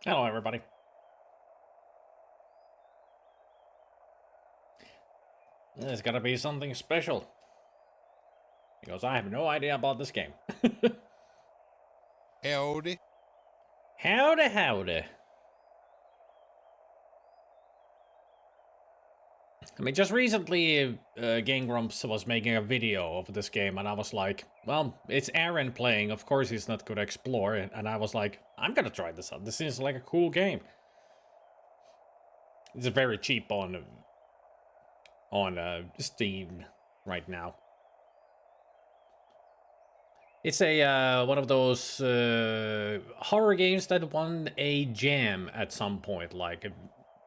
Hello, everybody. There's gotta be something special. Because I have no idea about this game. Howdy. Howdy, howdy. I mean, just recently, Game Grumps was making a video of this game, and I was like, well, it's Aaron playing, of course he's not gonna explore, and I was like, I'm gonna try this out. This seems like a cool game. It's very cheap on Steam right now. It's a one of those horror games that won a jam at some point, like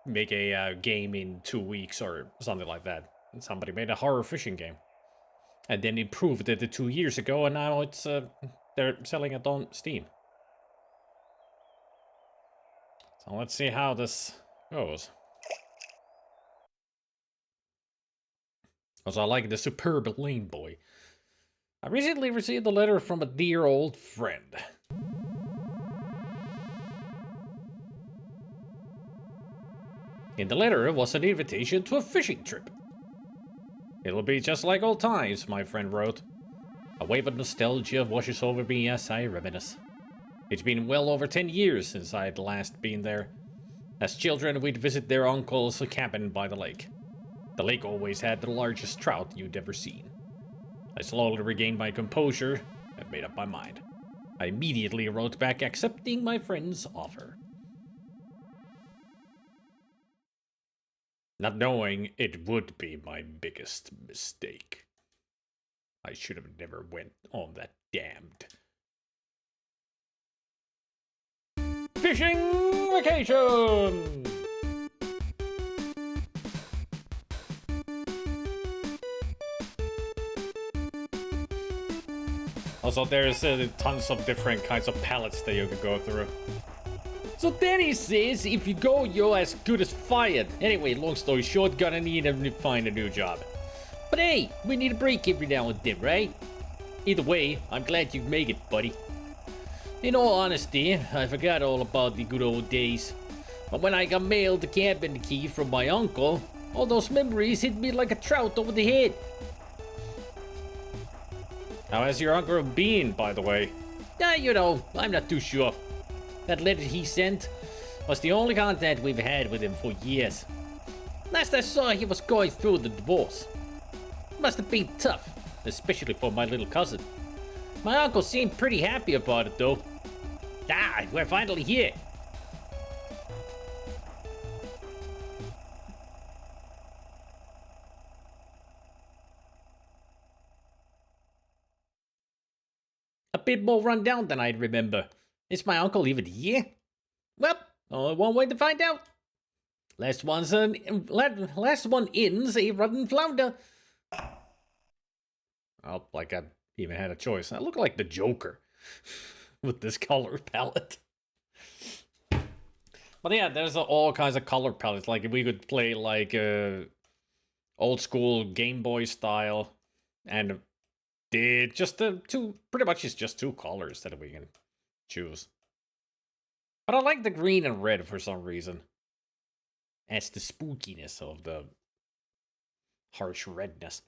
make a game in 2 weeks or something like that. And somebody made a horror fishing game, and then improved it 2 years ago, and now it's they're selling it on Steam. So let's see how this goes. Also, I like the superb Lane Boy. I recently received a letter from a dear old friend. In the letter was an invitation to a fishing trip. It'll be just like old times, my friend wrote. A wave of nostalgia washes over me as I reminisce. It's been well over 10 years since I'd last been there. As children, we'd visit their uncle's cabin by the lake. The lake always had the largest trout you'd ever seen. I slowly regained my composure and made up my mind. I immediately wrote back accepting my friend's offer. Not knowing it would be my biggest mistake. I should have never went on that damned fishing vacation! Also, there's tons of different kinds of palettes that you could go through. So Danny says if you go, you're as good as fired. Anyway, long story short, gonna need to find a new job. But hey, we need a break every now and then, right? Either way, I'm glad you make it, buddy. In all honesty, I forgot all about the good old days. But when I got mailed the cabin key from my uncle, all those memories hit me like a trout over the head. How has your uncle been, by the way? You know, I'm not too sure. That letter he sent was the only contact we've had with him for years. Last I saw, he was going through the divorce. Must have been tough, especially for my little cousin. My uncle seemed pretty happy about it, though. Ah, we're finally here. A bit more run down than I'd remember. Is my uncle even here? Well, only one way to find out. Last one in's a rotten flounder. Oh, like I even had a choice. I look like the Joker with this color palette. But yeah, there's all kinds of color palettes. Like we could play like old school Game Boy style, and just two. Pretty much, it's just two colors that we can choose. But I like the green and red for some reason. Adds the spookiness of the harsh redness.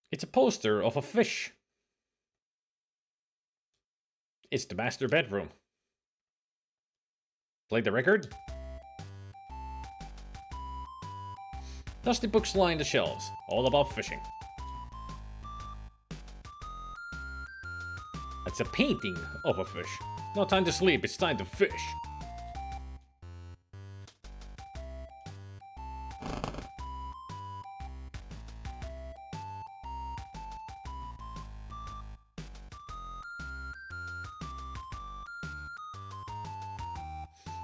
It's a poster of a fish. It's the master bedroom. Play the record. Dusty books line the shelves, all about fishing. It's a painting of a fish. No time to sleep, it's time to fish.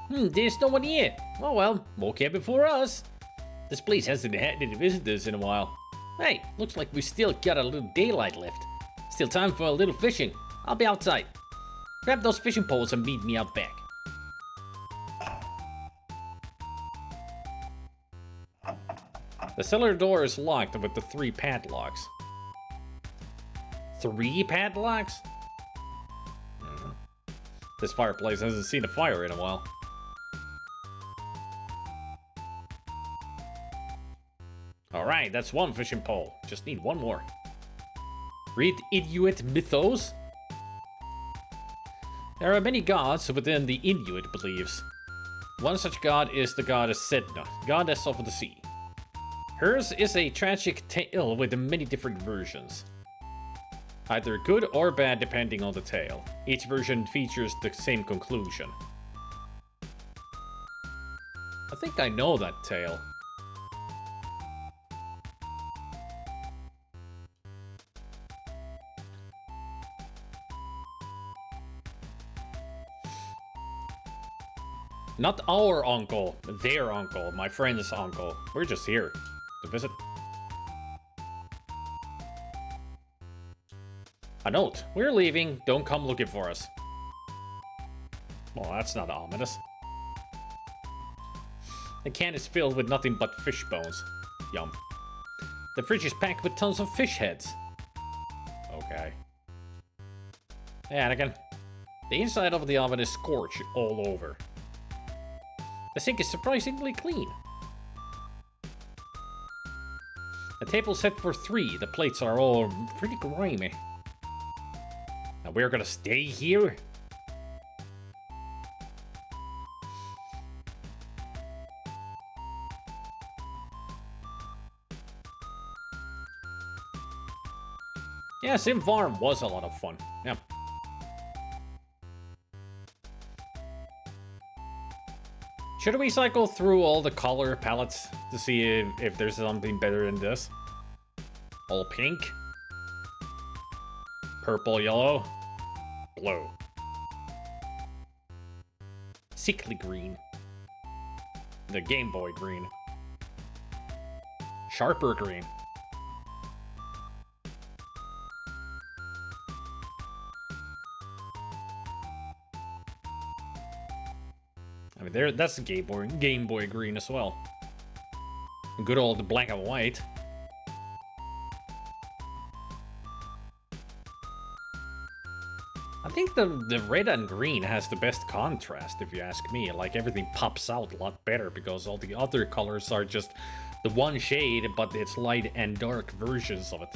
There's no one here. Oh well, more cabin for us. This place hasn't had any visitors in a while. Hey, looks like we still got a little daylight left. Still time for a little fishing. I'll be outside. Grab those fishing poles and meet me out back. The cellar door is locked with the 3 padlocks. 3 padlocks? This fireplace hasn't seen a fire in a while. Alright, that's 1 fishing pole. Just need 1 more. Read Inuit mythos. There are many gods within the Inuit beliefs. One such god is the goddess Sedna, goddess of the sea. Hers is a tragic tale with many different versions. Either good or bad depending on the tale. Each version features the same conclusion. I think I know that tale. Not our uncle, their uncle, my friend's uncle. We're just here to visit. A note, we're leaving, don't come looking for us. Well, that's not ominous. The can is filled with nothing but fish bones. Yum. The fridge is packed with tons of fish heads. Okay. Hey, Anakin. The inside of the oven is scorched all over. The sink is surprisingly clean. The table's set for 3. The plates are all pretty grimy. Now we're gonna stay here? Yeah, Sim Farm was a lot of fun. Yeah. Should we cycle through all the color palettes to see if there's something better than this? All pink? Purple, yellow? Blue. Sickly green. The Game Boy green. Sharper green. I mean, that's the Game Boy green as well. Good old black and white. I think the red and green has the best contrast, if you ask me. Like, everything pops out a lot better because all the other colors are just the one shade, but it's light and dark versions of it.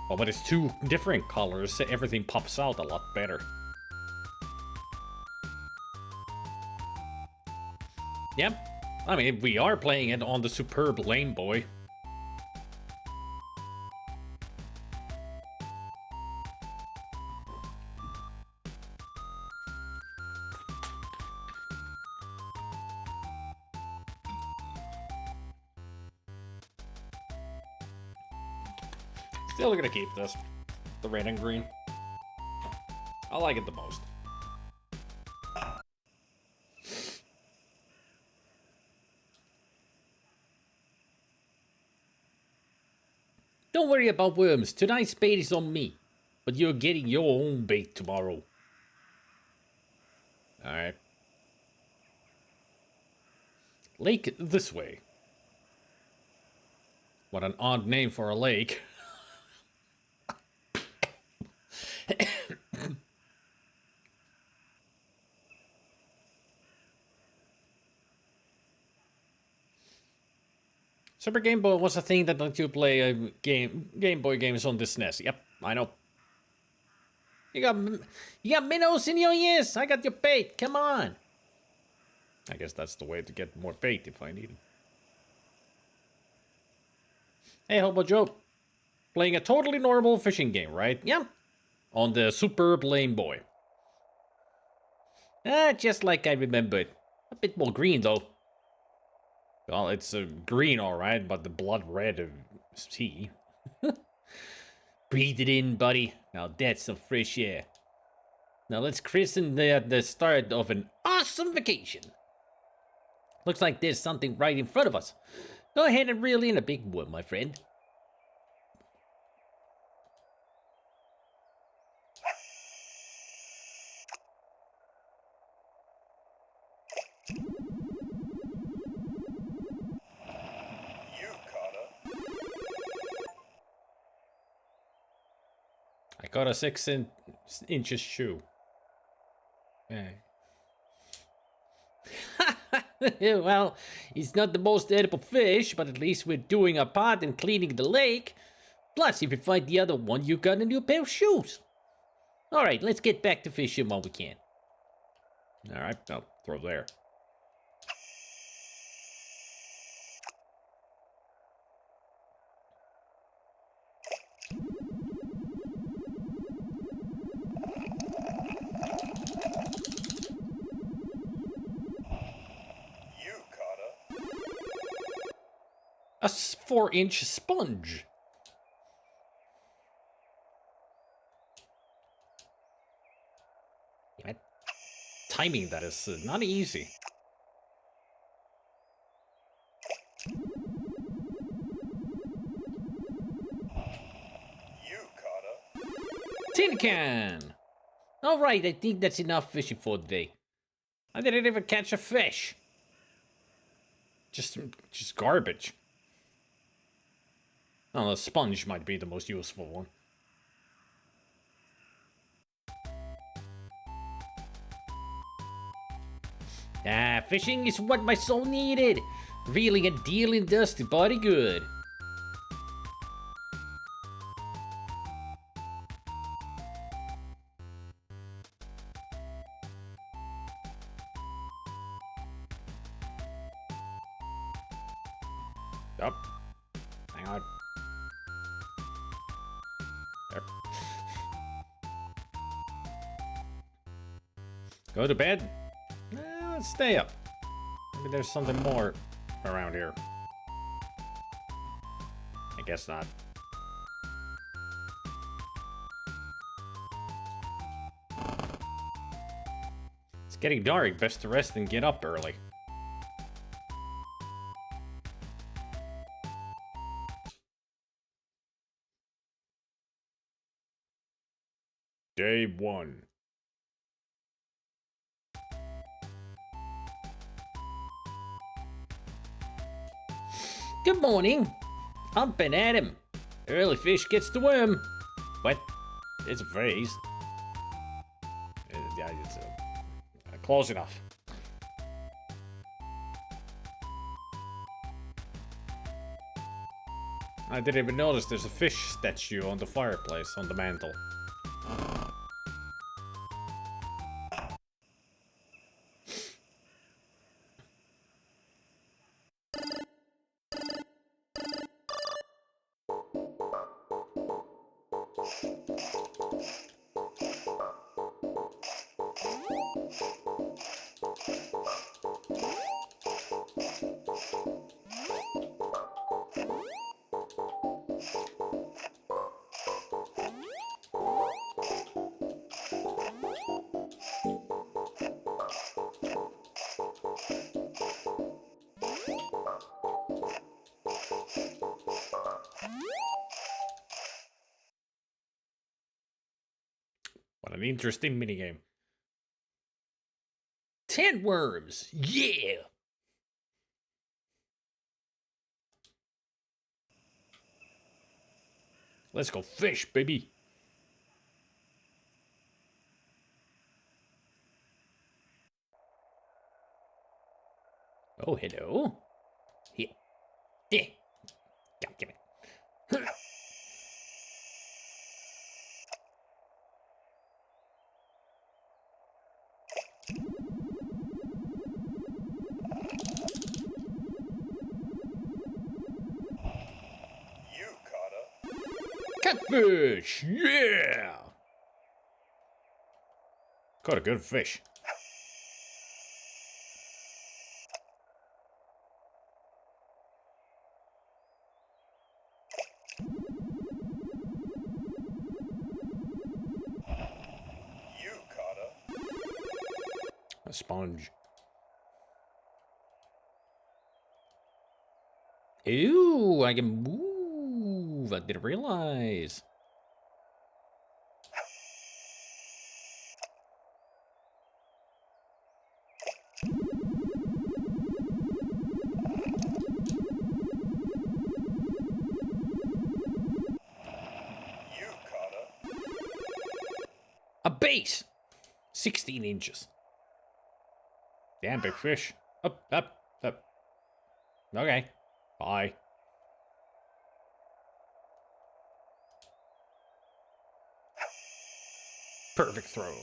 But when it's 2 different colors, everything pops out a lot better. Yep. I mean, we are playing it on the superb Lame Boy. Still gonna keep this. The red and green. I like it the most. Don't worry about worms. Tonight's bait is on me. But you're getting your own bait tomorrow. Alright. Lake this way. What an odd name for a lake. Super Game Boy was a thing that let you play Game Boy games on the SNES. Yep, I know. You got minnows in your ears. I got your bait. Come on. I guess that's the way to get more bait if I need it. Hey, Hobo Joe. Playing a totally normal fishing game, right? Yeah. On the superb Lame Boy. Just like I remembered. A bit more green, though. Well, it's green, alright, but the blood red of sea. Breathe it in, buddy. Now that's some fresh air. Now let's christen the start of an awesome vacation. Looks like there's something right in front of us. Go ahead and reel in a big one, my friend. I got a 6 inches shoe. Hey. Well, it's not the most edible fish, but at least we're doing our part in cleaning the lake. Plus, if you find the other one, you got a new pair of shoes. Alright, let's get back to fishing while we can. Alright, I'll throw there. A 4-inch sponge. Timing that is not easy. Tin can! Alright, I think that's enough fishing for today. I didn't even catch a fish. Just garbage. Oh, the sponge might be the most useful one. Ah, fishing is what my soul needed. Reeling and dealing does the body good. Up. Hang on. There. Go to bed? Let's stay up. Maybe there's something more around here. I guess not. It's getting dark. Best to rest and get up early. Day 1. Good morning. I'm Ben Adam. Early fish gets the worm. What? It's a phrase. Yeah, it's close enough. I didn't even notice there's a fish statue on the fireplace on the mantle. What an interesting minigame. 10 worms! Yeah! Let's go fish, baby! Oh, hello. Here. Yeah. Come, give it. Catfish! Yeah! Caught a good fish. A sponge. Ooh, I can move. I didn't realize. A base! 16 inches. Damn big fish. Up, up, up. Okay. Bye. Perfect throw.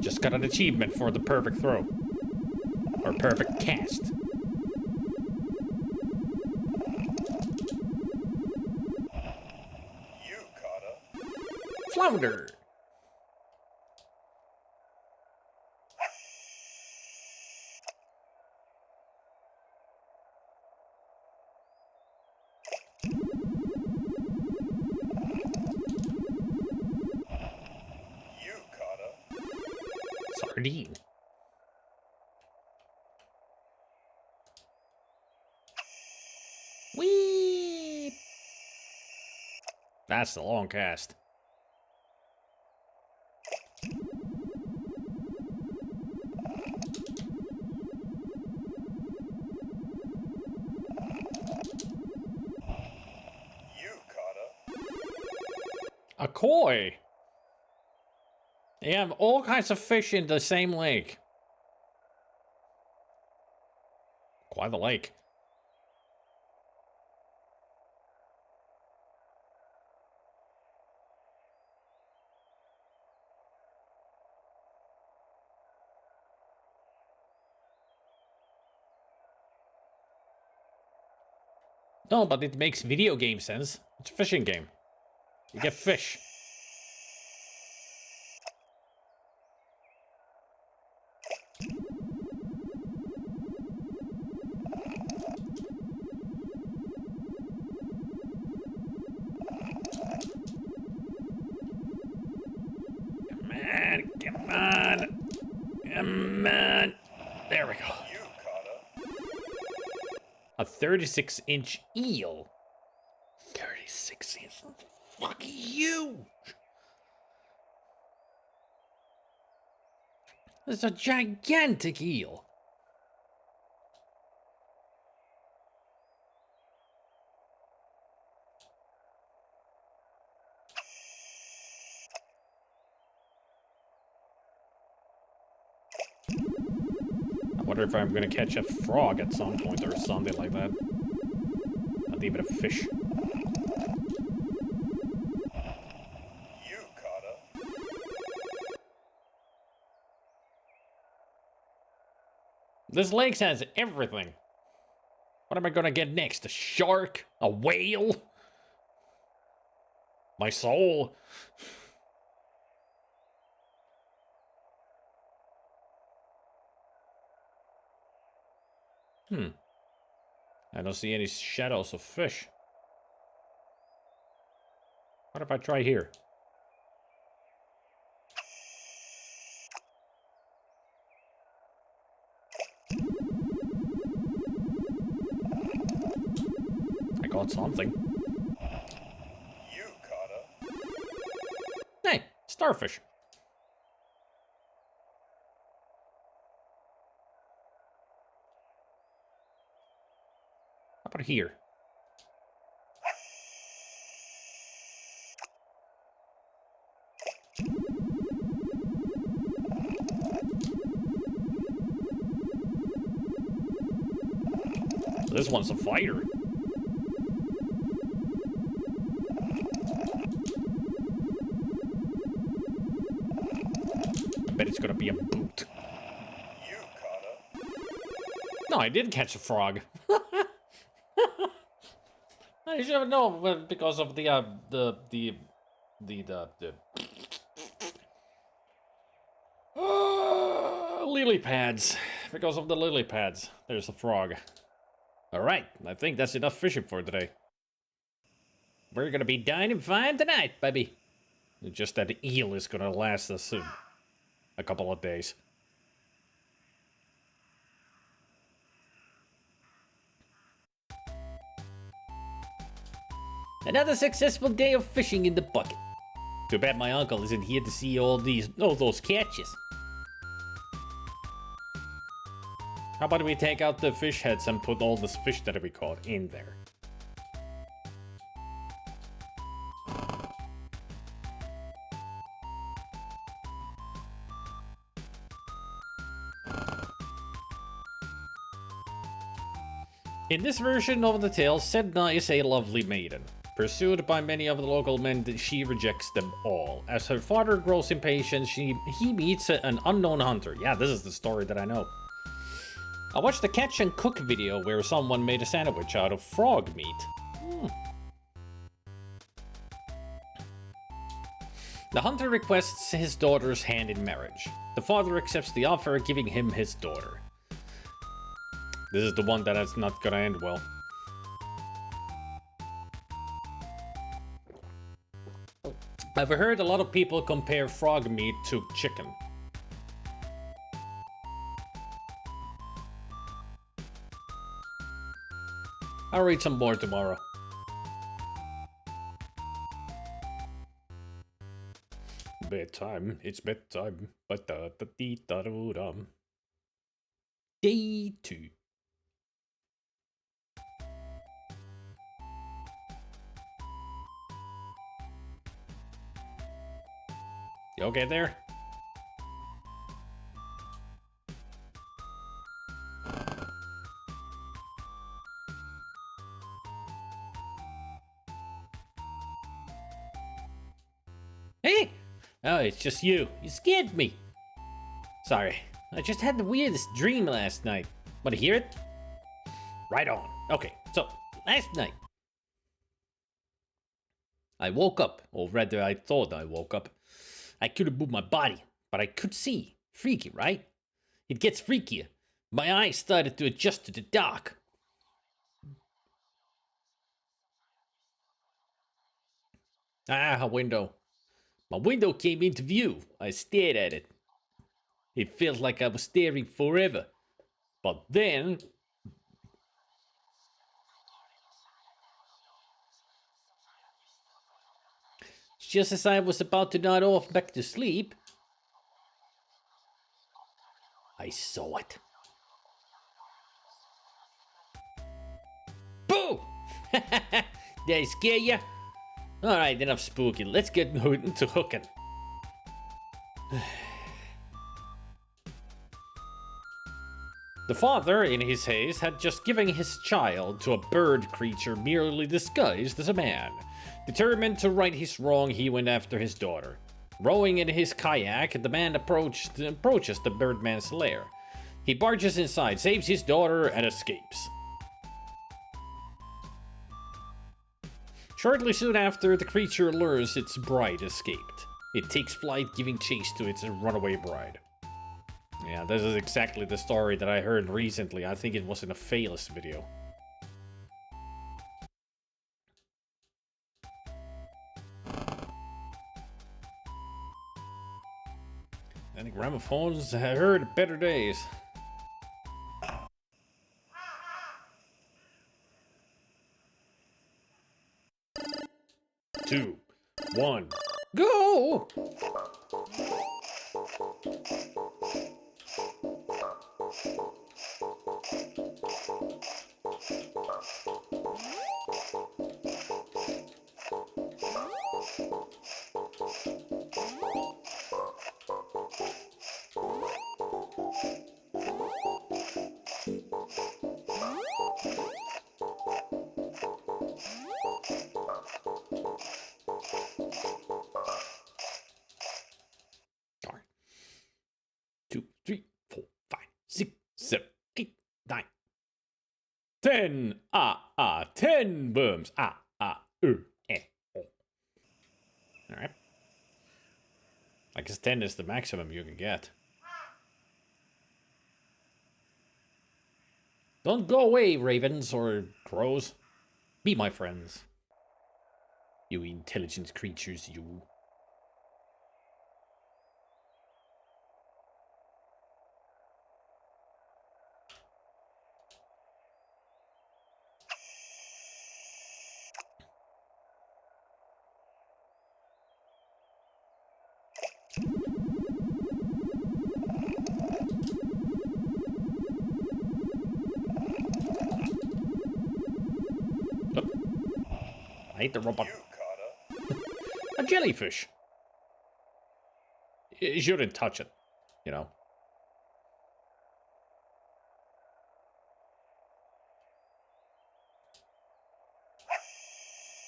Just got an achievement for the perfect throw. Or perfect cast. You caught a Flounder. You caught a Sardine. Whee! That's the long cast. You caught A koi. They have all kinds of fish in the same lake. Quite the lake. No, but it makes video game sense. It's a fishing game. You get fish. Come on, come on. Come on. There we go. you caught A 36-inch eel. 36 inches. Fuck you. It's a gigantic eel. I wonder if I'm gonna catch a frog at some point or something like that. Not even a fish. you caught a This lake has everything. What am I gonna get next? A shark? A whale? My soul? I don't see any shadows of fish. What if I try here? I got something. you caught a Hey, starfish. How about here? This one's a fighter. I bet it's gonna be a boot. you caught a No, I did catch a frog. I should have known, but because of the lily pads. Because of the lily pads. There's a frog. Alright, I think that's enough fishing for today. We're gonna be dining fine tonight, baby. Just that eel is gonna last us a couple of days. Another successful day of fishing in the bucket. Too bad my uncle isn't here to see all those catches. How about we take out the fish heads and put all this fish that we caught in there? In this version of the tale, Sedna is a lovely maiden. Pursued by many of the local men, she rejects them all. As her father grows impatient, he meets an unknown hunter. Yeah, this is the story that I know. I watched the Catch and Cook video where someone made a sandwich out of frog meat. The hunter requests his daughter's hand in marriage. The father accepts the offer, giving him his daughter. This is the one that is not gonna end well. I've heard a lot of people compare frog meat to chicken. I'll read some more tomorrow. Bedtime, it's bedtime. Day 2. You okay there? Hey! Oh, it's just you. You scared me. Sorry. I just had the weirdest dream last night. Want to hear it? Right on. Okay, so, last night, I woke up, or rather I thought I woke up. I couldn't move my body, but I could see. Freaky, right? It gets freakier. My eyes started to adjust to the dark. Ah, a window. My window came into view. I stared at it. It felt like I was staring forever. But then... just as I was about to nod off back to sleep, I saw it. Boo! Did I scare ya? Alright, enough spooking. Let's get into hooking. The father, in his haste, had just given his child to a bird creature merely disguised as a man. Determined to right his wrong, he went after his daughter. Rowing in his kayak, the man approaches the birdman's lair. He barges inside, saves his daughter, and escapes. Shortly soon after, the creature learns its bride escaped. It takes flight, giving chase to its runaway bride. Yeah, this is exactly the story that I heard recently. I think it was in a Phaelus video. And the gramophones have heard better days. 2, 1, go! Darn. 2, 3, 4, 5, 6, 7, 8, 9, 10. 10 worms. Eh, oh. Alright. I guess 10 is the maximum you can get. Don't go away, ravens or crows. Be my friends. You intelligent creatures, you. I hate the robot. You caught A jellyfish. You shouldn't touch it, you know.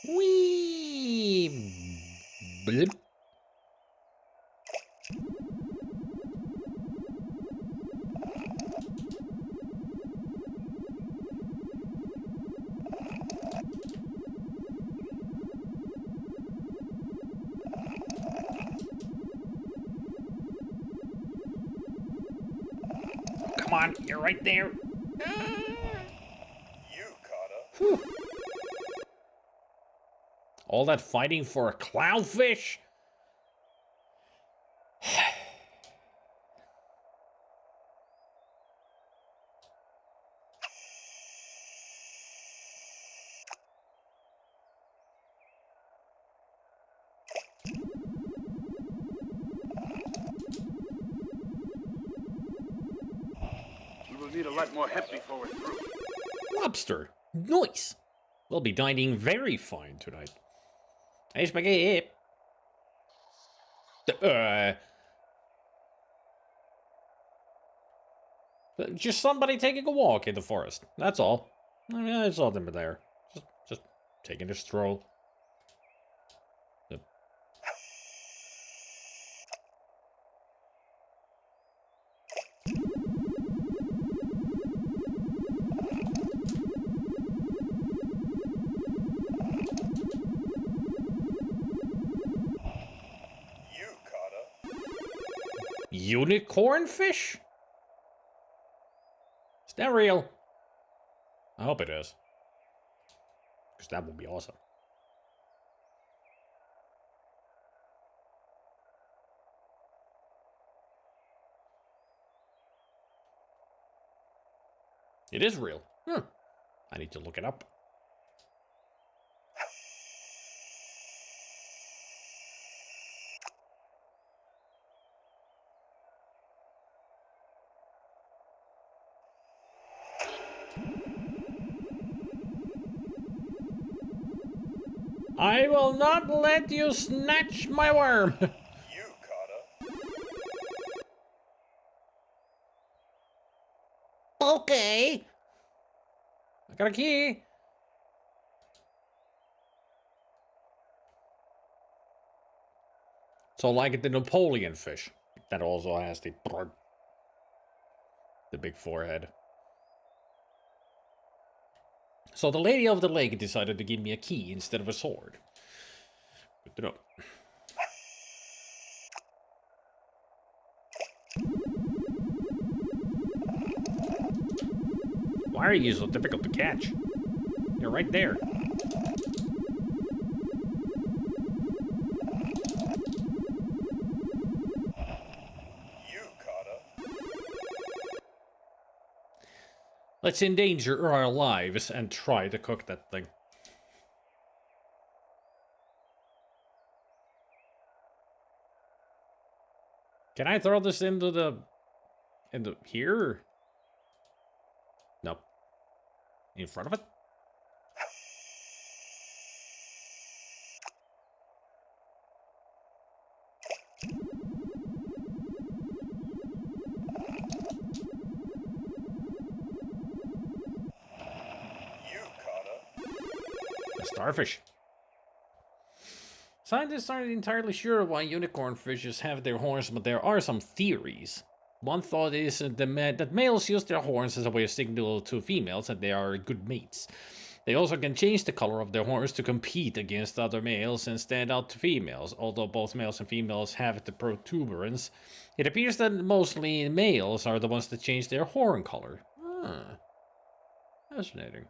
Wee. Blip. Come on, you're right there. Yukata. Whew. All that fighting for a clownfish? We will need a lot more hemp before we're through. Lobster. Nice. We'll be dining very fine tonight. Hey, spaghetti. Just somebody taking a walk in the forest. That's all. I mean, I saw them there. Just taking a stroll. Yukata. Unicorn fish? Is that real? I hope it is. Because that would be awesome. It is real. I need to look it up. I will not let you snatch my worm. Yukata. Okay. I got a key. So like the Napoleon fish. That also has the big forehead. So the lady of the lake decided to give me a key instead of a sword. Good to know. Why are you so difficult to catch? You're right there. Yukata. Let's endanger our lives and try to cook that thing. Can I throw this into here? No. In front of it? Yukata. A starfish. Scientists aren't entirely sure why unicorn fishes have their horns, but there are some theories. One thought is that males use their horns as a way of signaling to females that they are good mates. They also can change the color of their horns to compete against other males and stand out to females. Although both males and females have the protuberance, it appears that mostly males are the ones that change their horn color. Fascinating.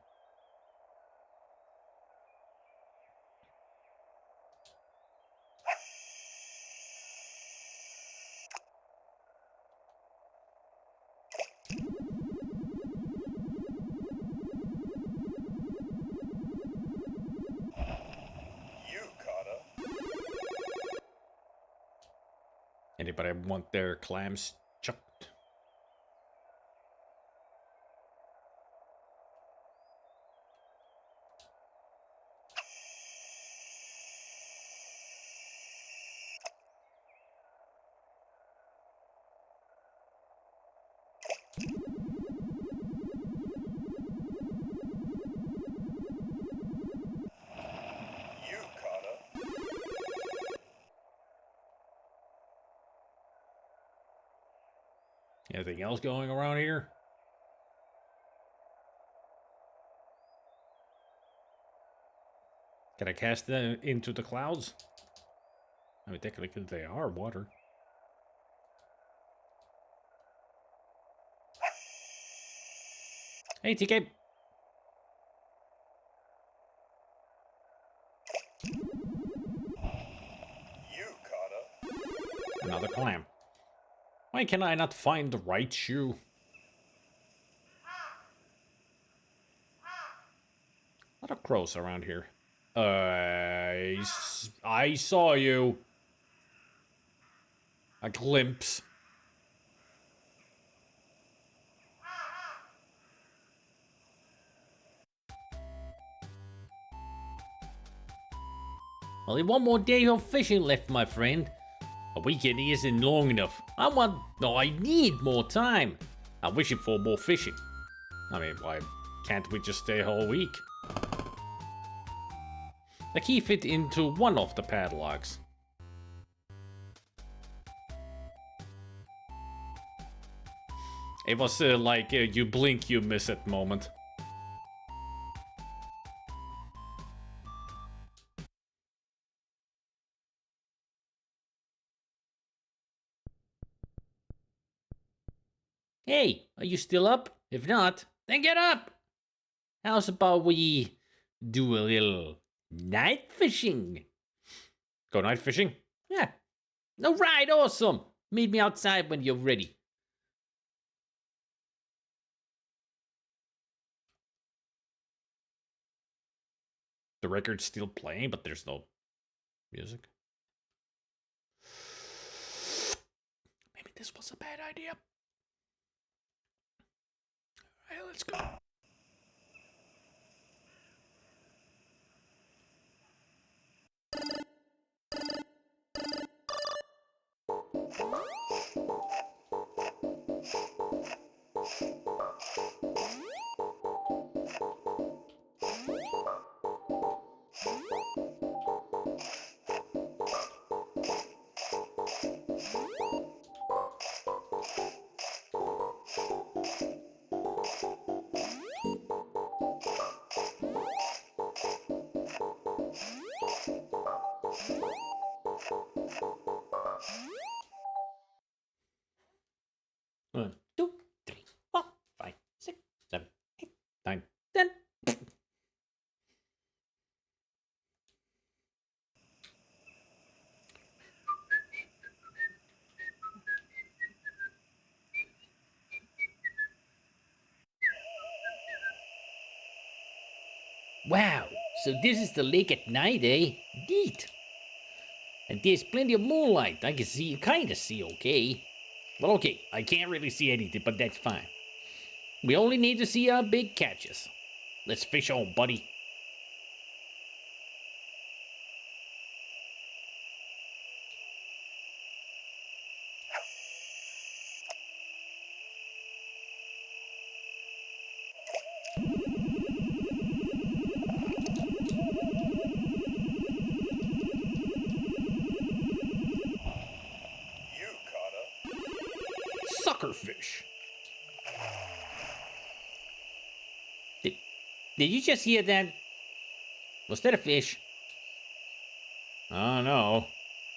Anybody want their clams chucked? Anything else going around here? Can I cast them into the clouds? I mean, technically they are water. Hey, TK. You, Carter. Another clam. Why can I not find the right shoe? A lot of crows around here. I saw you. A glimpse. Only one more day of fishing left, my friend. A weekend isn't long enough. I need more time. I'm wishing for more fishing. I mean, why can't we just stay a whole week? The key fit into one of the padlocks. It was like you blink, you miss it moment. Hey, are you still up? If not, then get up! How's about we do a little night fishing? Go night fishing? Yeah. No, right, awesome! Meet me outside when you're ready. The record's still playing, but there's no music. Maybe this was a bad idea. Alright, let's go. One, 2, 3, 4, 5, 6, 7, 8, 9, 10. Wow, so this is the lake at night, eh? Neat. And there's plenty of moonlight. I can see, kinda see okay. Well, okay, I can't really see anything, but that's fine. We only need to see our big catches. Let's fish on, buddy. You, Carter. Suckerfish. Did you just hear that? Was that a fish? Oh no.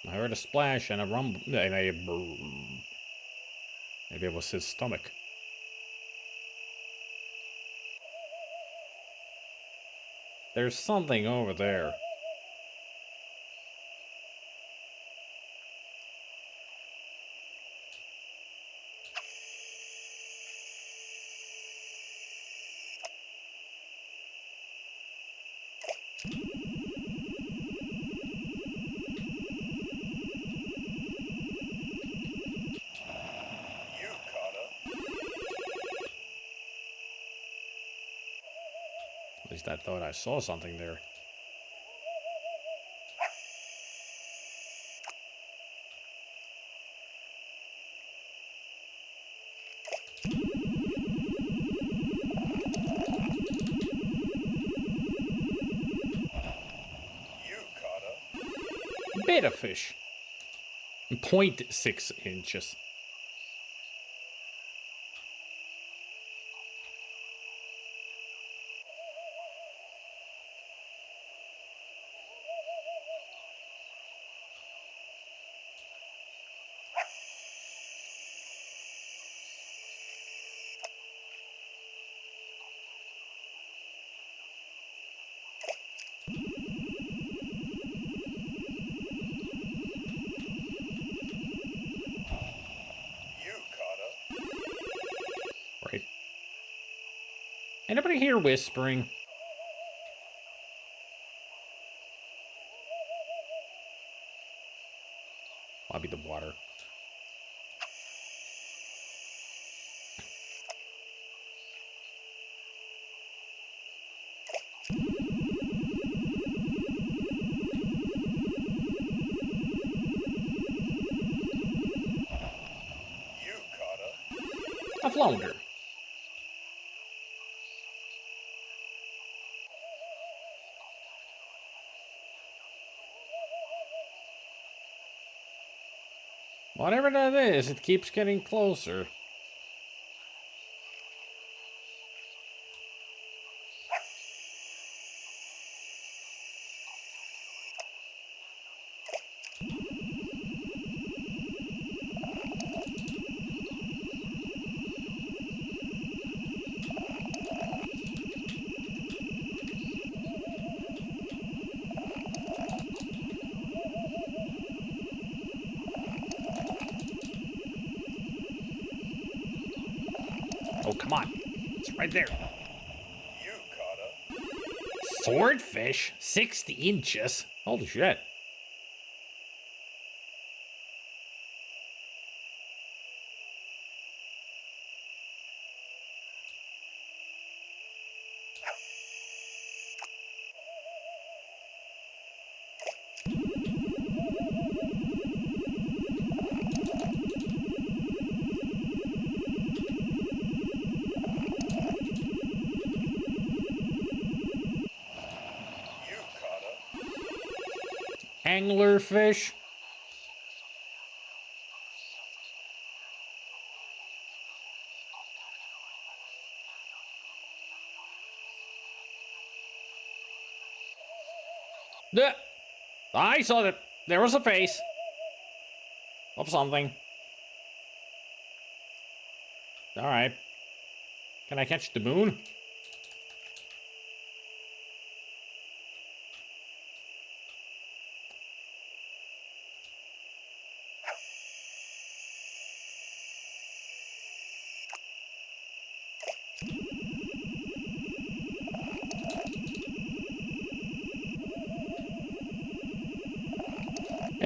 I heard a splash and a rumble and a brrr. Maybe it was his stomach. There's something over there. You, Carter. At least I thought I saw something there. You, Carter. Beta fish. 0.6 inches. Anybody hear whispering? Might be the water. You caught A flounder. Whatever that is, it keeps getting closer. Oh, come on. It's right there. You caught Swordfish? 60 inches? Holy shit. You caught Anglerfish? Yeah. I saw that. There was a face. Of something. Alright. Can I catch the moon?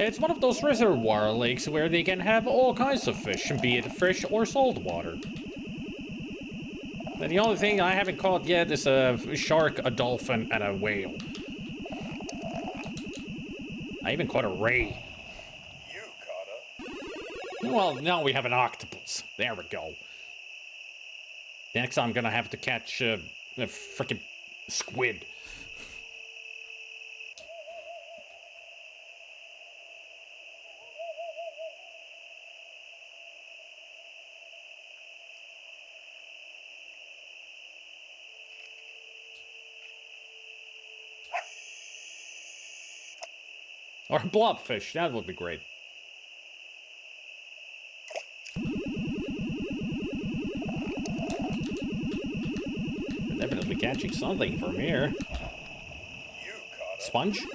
It's one of those reservoir lakes where they can have all kinds of fish, be it fresh or salt water. And the only thing I haven't caught yet is a shark, a dolphin, and a whale. I even caught a ray. You caught Well, now we have an octopus. There we go. Next I'm gonna have to catch a frickin' squid. Or blobfish, that would be great. We're definitely catching something from here. You caught Sponge?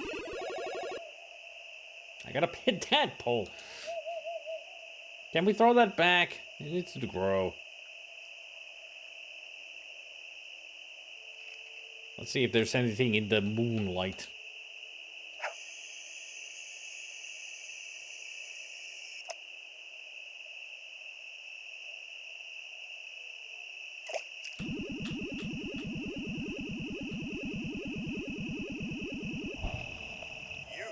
I got a pin tadpole. Can we throw that back? It needs to grow. Let's see if there's anything in the moonlight. You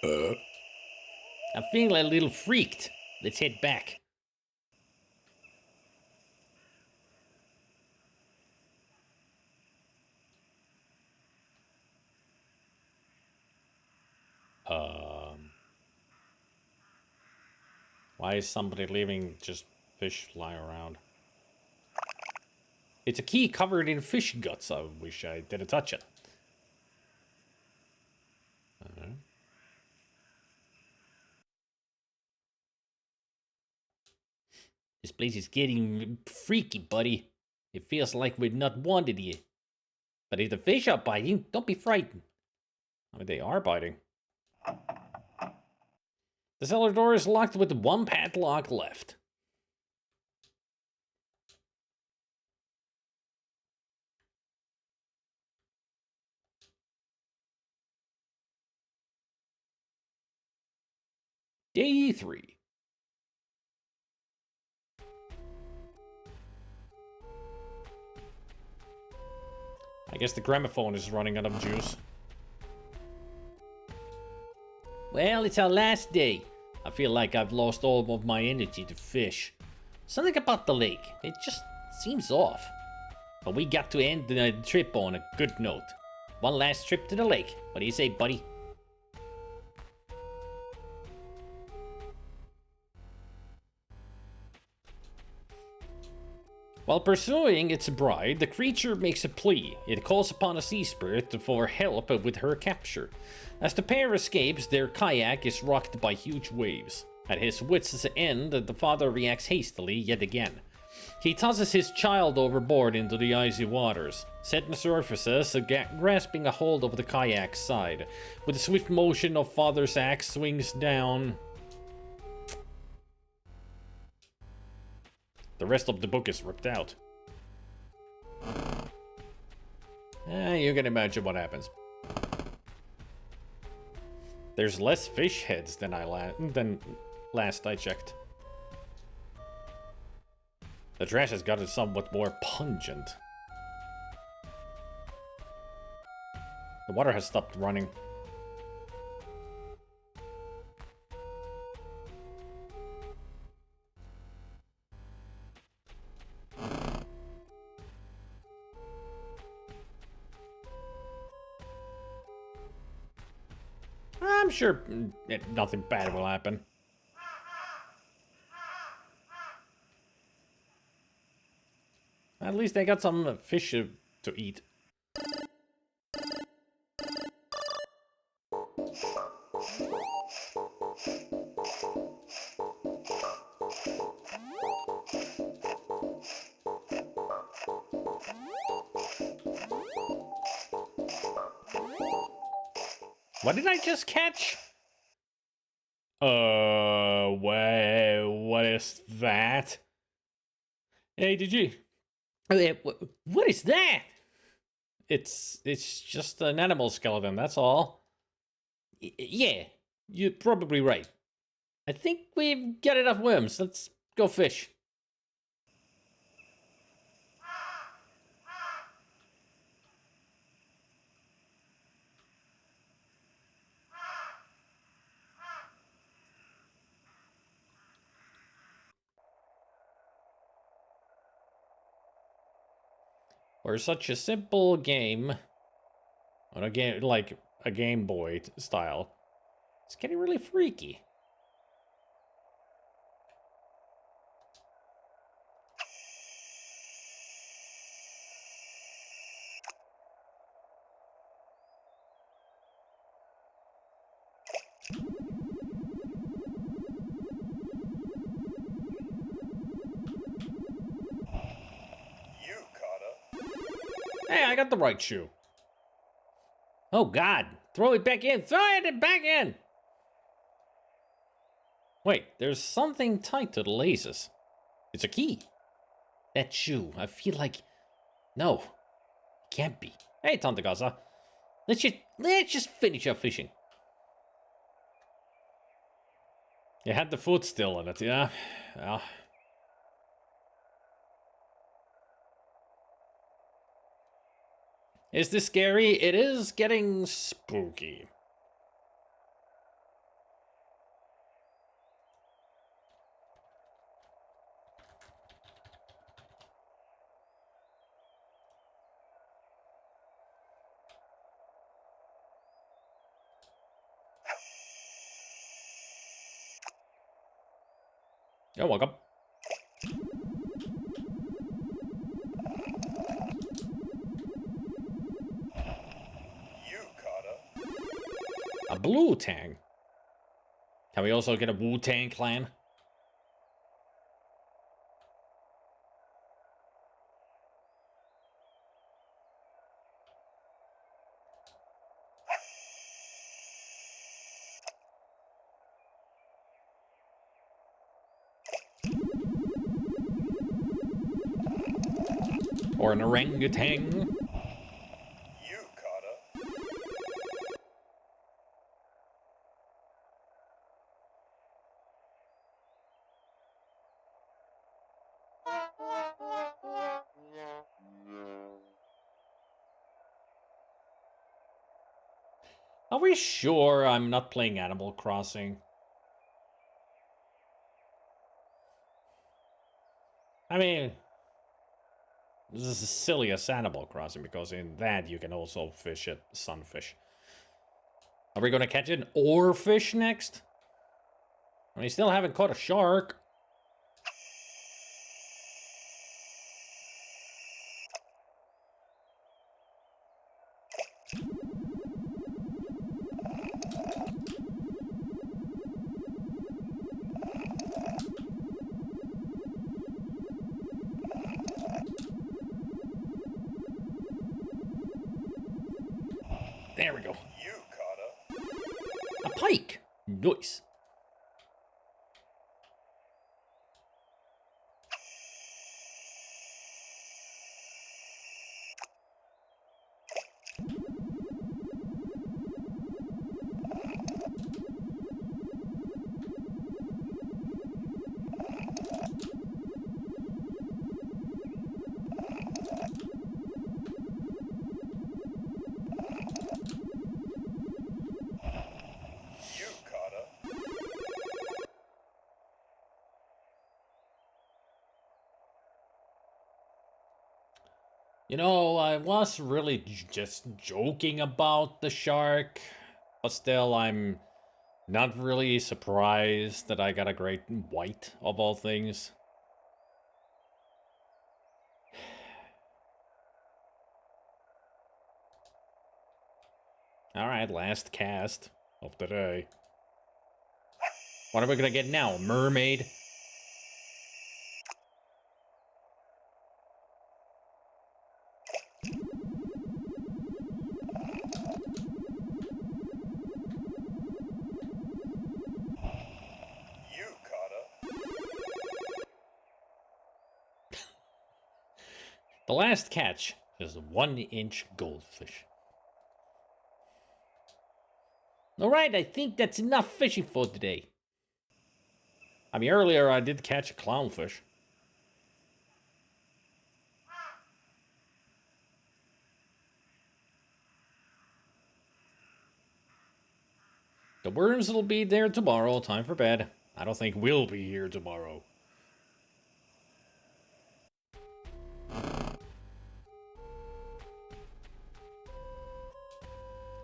caught I'm feeling a little freaked. Let's head back. Why is somebody leaving just fish lying around? It's a key covered in fish guts. I wish I didn't touch it. This place is getting freaky, buddy. It feels like we're not wanted here. But if the fish are biting, don't be frightened. I mean, they are biting. The cellar door is locked with one padlock left. Day 3. I guess the gramophone is running out of juice. Well, it's our last day. I feel like I've lost all of my energy to fish. Something about the lake, it just seems off. But we got to end the trip on a good note. One last trip to the lake. What do you say, buddy? While pursuing its bride, the creature makes a plea. It calls upon a sea spirit for help with her capture. As the pair escapes, their kayak is rocked by huge waves. At his wits' end, the father reacts hastily yet again. He tosses his child overboard into the icy waters. Setna surfaces, grasping a hold of the kayak's side. With a swift motion of father's axe swings down. The rest of the book is ripped out. You can imagine what happens. There's less fish heads than last I checked. The trash has gotten somewhat more pungent. The water has stopped running. I'm sure nothing bad will happen. At least they got some fish to eat. What did I just catch? What is that? Hey, did you? What is that? It's just an animal skeleton, that's all. Yeah, you're probably right. I think we've got enough worms. Let's go fish. For such a simple game, on a game like a Game Boy style, it's getting really freaky. Hey, I got the right shoe. Oh God, throw it back in, throw it back in! Wait, there's something tied to the laces. It's a key. That shoe, I feel like... No, it can't be. Hey, Tante Gaza, let's just finish our fishing. You had the foot still in it, yeah? Yeah. Is this scary? It is getting spooky. You're welcome. A blue tang. Can we also get a Wu-Tang Clan? Or an orangutan? Are we sure I'm not playing Animal Crossing? I mean, this is as silly as Animal Crossing because in that you can also fish it, sunfish. Are we gonna catch an oarfish next? I mean, still haven't caught a shark. There we go. You caught A pike. Nice. You caught a. You know, I was really just joking about the shark, but still, I'm not really surprised that I got a great white of all things. Alright, last cast of the day. What are we gonna get now? A mermaid? You caught a. The last catch is a 1-inch goldfish. Alright, I think that's enough fishing for today. I mean, earlier I did catch a clownfish. The worms will be there tomorrow, time for bed. I don't think we'll be here tomorrow.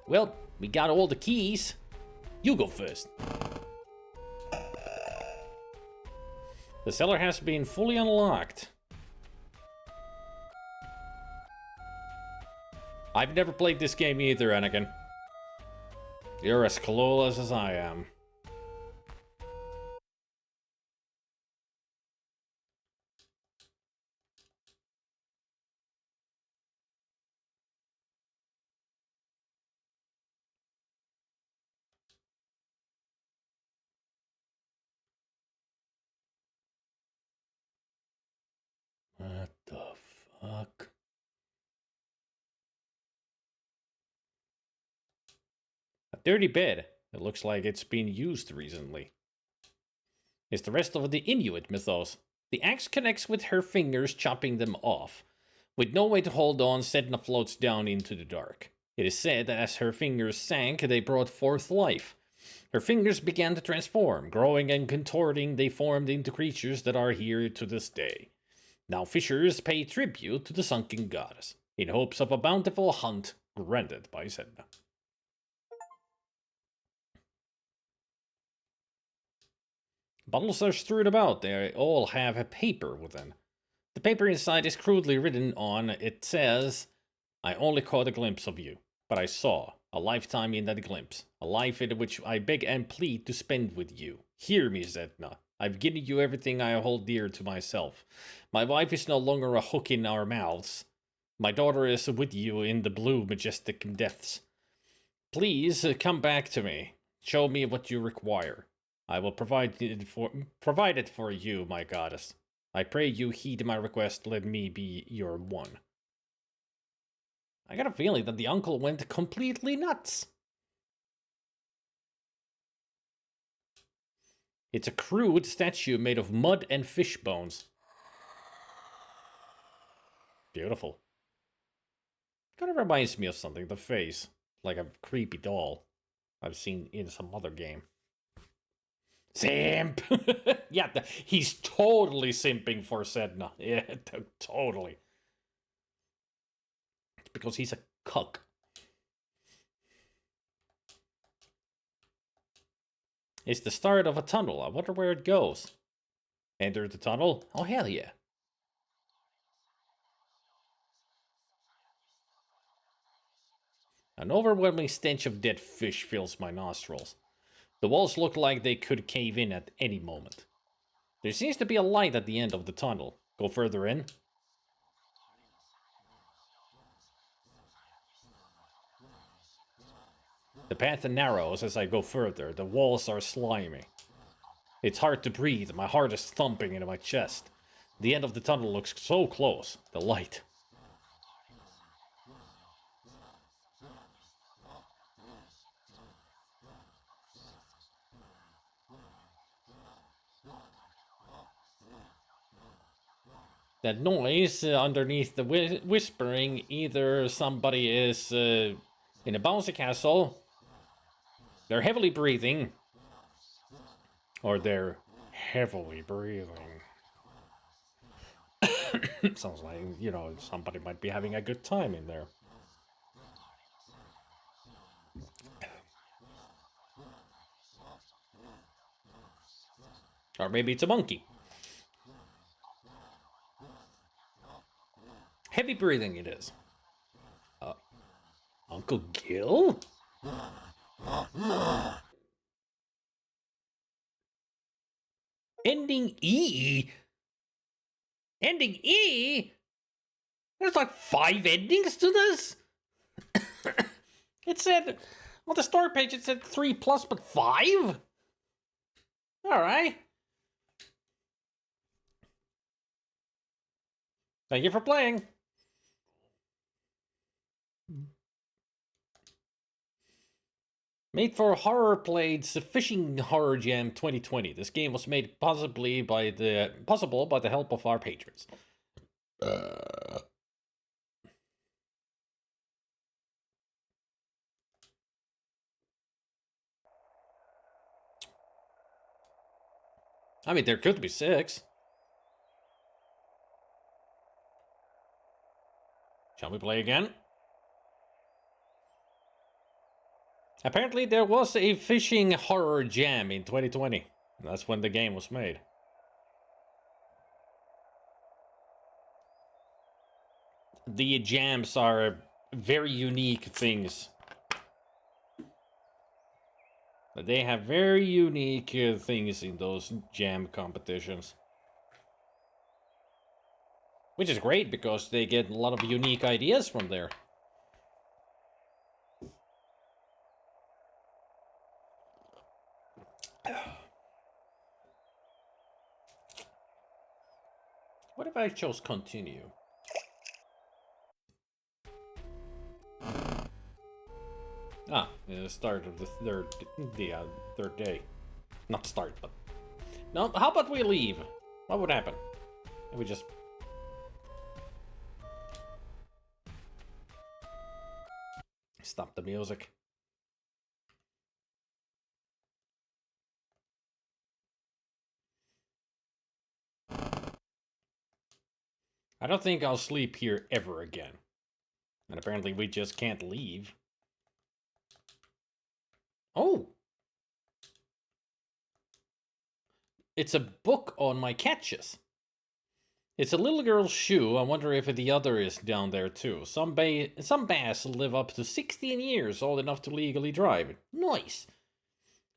Well, we got all the keys. You go first. The cellar has been fully unlocked. I've never played this game either, Anakin. You're as clueless as I am. What the fuck? A dirty bed. It looks like it's been used recently. It's the rest of the Inuit mythos. The axe connects with her fingers, chopping them off. With no way to hold on, Sedna floats down into the dark. It is said that as her fingers sank, they brought forth life. Her fingers began to transform. Growing and contorting, they formed into creatures that are here to this day. Now fishers pay tribute to the sunken goddess, in hopes of a bountiful hunt granted by Sedna. Bottles are strewn about. They all have a paper within. The paper inside is crudely written on. It says, I only caught a glimpse of you, but I saw a lifetime in that glimpse, a life in which I beg and plead to spend with you. Hear me, Sedna. I've given you everything I hold dear to myself. My wife is no longer a hook in our mouths. My daughter is with you in the blue, majestic depths. Please come back to me. Show me what you require. I will provide it for you, my goddess. I pray you heed my request. Let me be your one. I got a feeling that the uncle went completely nuts. It's a crude statue made of mud and fish bones. Beautiful. Kind of reminds me of something, the face. Like a creepy doll. I've seen in some other game. Simp! Yeah, he's totally simping for Sedna. Yeah, totally. It's because he's a cuck. It's the start of a tunnel. I wonder where it goes. Enter the tunnel? Oh, hell yeah. An overwhelming stench of dead fish fills my nostrils. The walls look like they could cave in at any moment. There seems to be a light at the end of the tunnel. Go further in. The path narrows as I go further. The walls are slimy. It's hard to breathe. My heart is thumping into my chest. The end of the tunnel looks so close. The light. That noise underneath the whispering, either somebody is in a bouncy castle, they're heavily breathing, or they're heavily breathing. Sounds like, you know, somebody might be having a good time in there. Or maybe it's a monkey. Heavy breathing it is. Uncle Gil? Ending E? Ending E? There's like 5 endings to this? It said, on the story page it said 3 plus, but 5? Alright. Thank you for playing. Made for Horror Plade's Fishing Horror Jam 2020. This game was made possible by the help of our patrons. I mean, there could be 6. Shall we play again? Apparently there was a fishing horror jam in 2020. That's when the game was made. The jams are very unique things. They have very unique things in those jam competitions. Which is great because they get a lot of unique ideas from there. What if I chose continue? Ah, the start of the third day. Not start, but... No, how about we leave? What would happen? If we just... Stop the music. I don't think I'll sleep here ever again. And apparently we just can't leave. Oh! It's a book on my catches. It's a little girl's shoe. I wonder if the other is down there too. Some bass live up to 16 years, old enough to legally drive. Nice!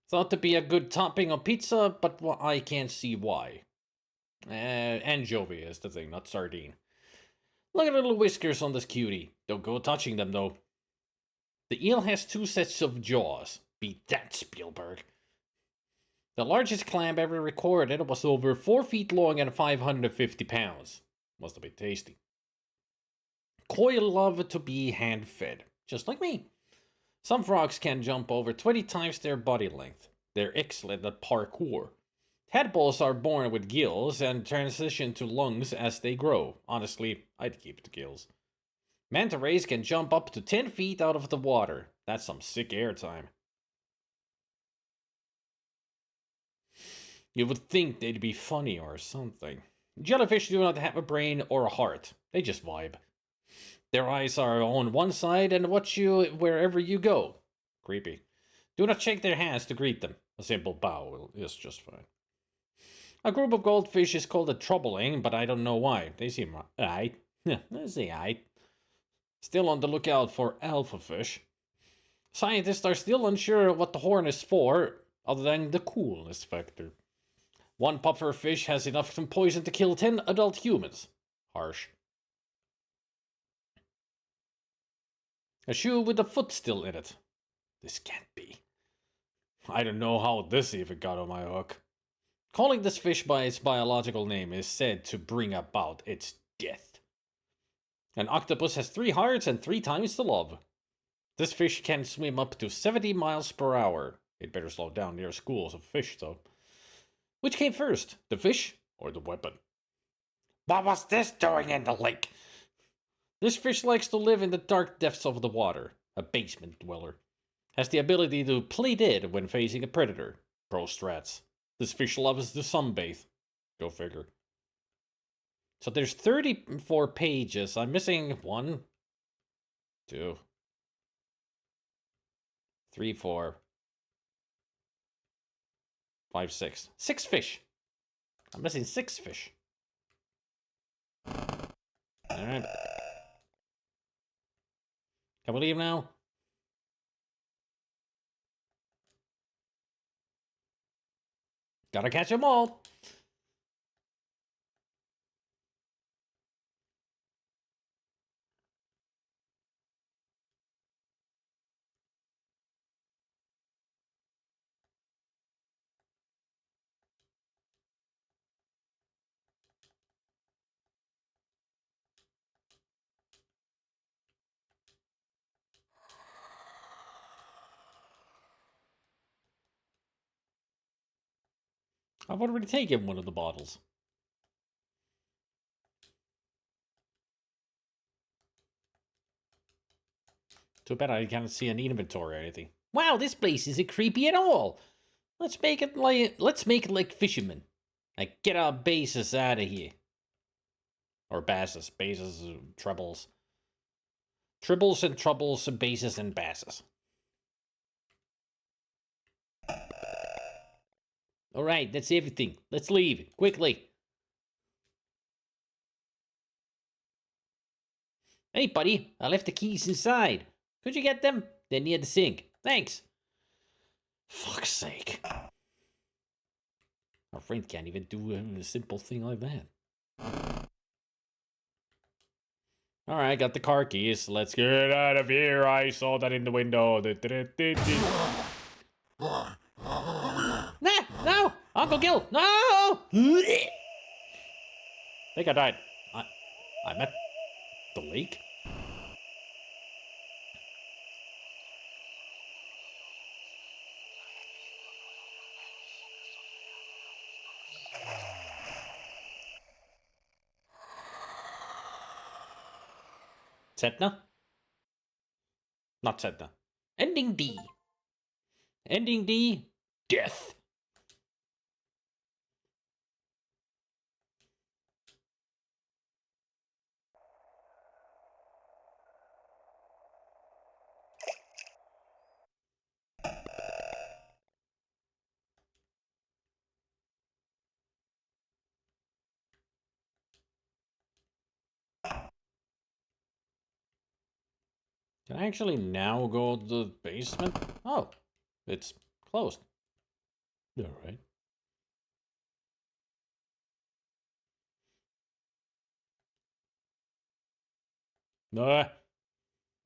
Thought to be a good topping on pizza, but I can't see why. Anchovy is the thing, not sardine. Look at the little whiskers on this cutie. Don't go touching them, though. The eel has 2 sets of jaws. Beat that, Spielberg. The largest clam ever recorded was over 4 feet long and 550 pounds. Must have been tasty. Koi love to be hand-fed, just like me. Some frogs can jump over 20 times their body length. They're excellent at parkour. Tadpoles are born with gills and transition to lungs as they grow. Honestly, I'd keep the gills. Manta rays can jump up to 10 feet out of the water. That's some sick airtime. You would think they'd be funny or something. Jellyfish do not have a brain or a heart. They just vibe. Their eyes are on one side and watch you wherever you go. Creepy. Do not shake their hands to greet them. A simple bow is just fine. A group of goldfish is called a troubling, but I don't know why. They seem aight. They say aight. Still on the lookout for alpha fish. Scientists are still unsure what the horn is for, other than the coolness factor. One puffer fish has enough poison to kill 10 adult humans. Harsh. A shoe with a foot still in it. This can't be. I don't know how this even got on my hook. Calling this fish by its biological name is said to bring about its death. An octopus has 3 hearts and 3 times the love. This fish can swim up to 70 miles per hour. It better slow down near schools of fish, though. Which came first, the fish or the weapon? What was this doing in the lake? This fish likes to live in the dark depths of the water, a basement dweller. Has the ability to play dead when facing a predator. Pro strats. This fish loves to sunbathe. Go figure. So there's 34 pages. I'm missing 1, 2, 3, 4, 5, 6. 6 fish. I'm missing 6 fish. Alright. Can we leave now? Gotta catch them all. I've already taken one of the bottles. Too bad I can't see an inventory or anything. Wow, this place isn't creepy at all. Let's make it like fishermen. Like, get our bases out of here. Or basses. Bases, trebles. Tribbles and troubles and bases and basses. Alright, that's everything. Let's leave. Quickly. Hey, buddy. I left the keys inside. Could you get them? They're near the sink. Thanks. Fuck's sake. Our friend can't even do a simple thing like that. Alright, got the car keys. Let's get out of here. I saw that in the window. Nah, no! Uncle Gil, no! I think I died. I'm at the lake? Setna? Not Setna. Ending D. Ending D. Death. Can I actually now go to the basement? Oh, it's closed. Alright. No. I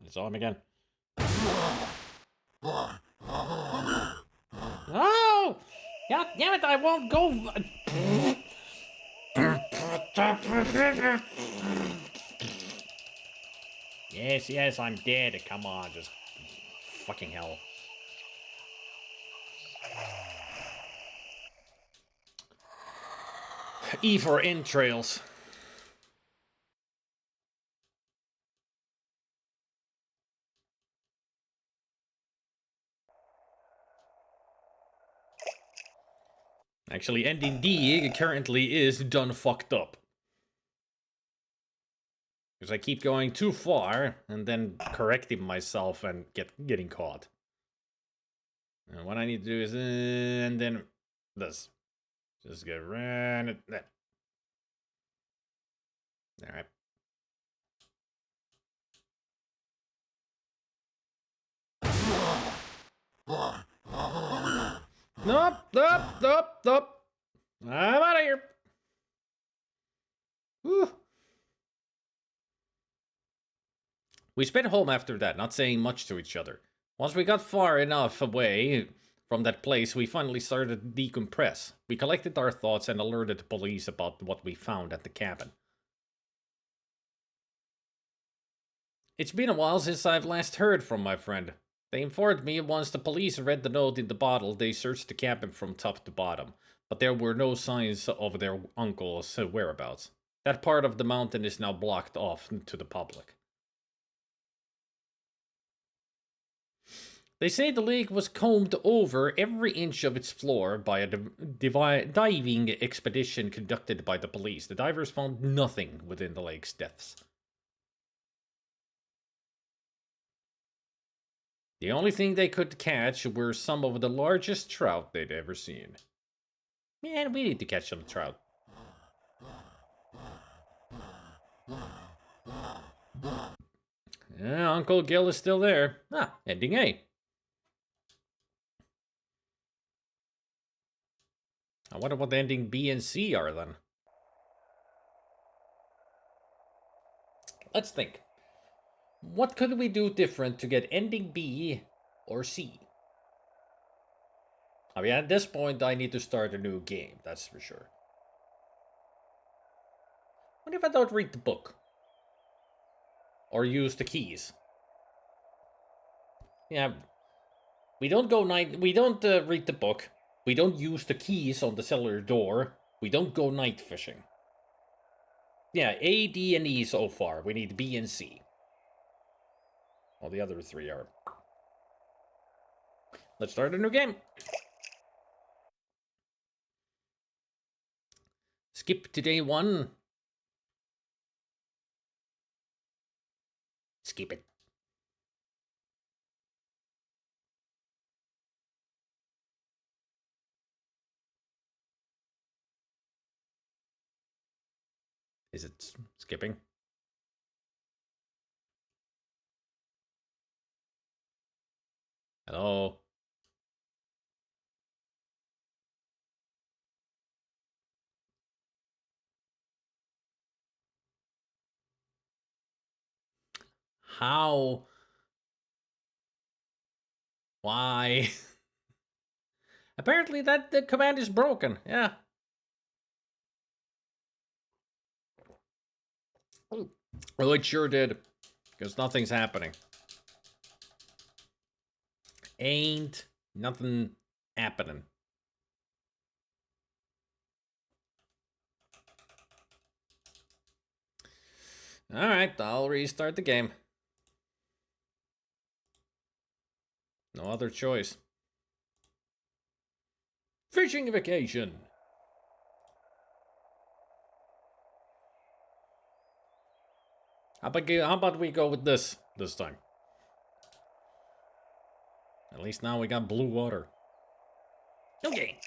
saw him again. No! God damn it, I won't go. Yes, I'm dead. Come on, just fucking hell. E for entrails. Actually, ending D currently is done fucked up. Because I keep going too far and then correcting myself and getting caught. And what I need to do is, and then this. Just get around it. There. Alright. Nope, nope, nope, nope. I'm out of here. Whew. We sped home after that, not saying much to each other. Once we got far enough away from that place, we finally started to decompress. We collected our thoughts and alerted the police about what we found at the cabin. It's been a while since I've last heard from my friend. They informed me once the police read the note in the bottle, they searched the cabin from top to bottom, but there were no signs of their uncle's whereabouts. That part of the mountain is now blocked off to the public. They say the lake was combed over every inch of its floor by a diving expedition conducted by the police. The divers found nothing within the lake's depths. The only thing they could catch were some of the largest trout they'd ever seen. Man, we need to catch some trout. Yeah, Uncle Gil is still there. Ah, ending A. I wonder what the ending B and C are then. Let's think. What could we do different to get ending B or C? I mean, at this point, I need to start a new game, that's for sure. What if I don't read the book? Or use the keys? Yeah, we don't read the book. We don't use the keys on the cellar door. We don't go night fishing. Yeah, A, D, and E so far. We need B and C. All the other three are. Let's start a new game. Skip to day 1. Skip it. Is it skipping? Hello? How? Why? Apparently the command is broken. Yeah. Oh, it sure did. Because nothing's happening. Ain't nothing happening. Alright, I'll restart the game. No other choice. Fishing vacation. How about we go with this time? At least now we got blue water. Okay.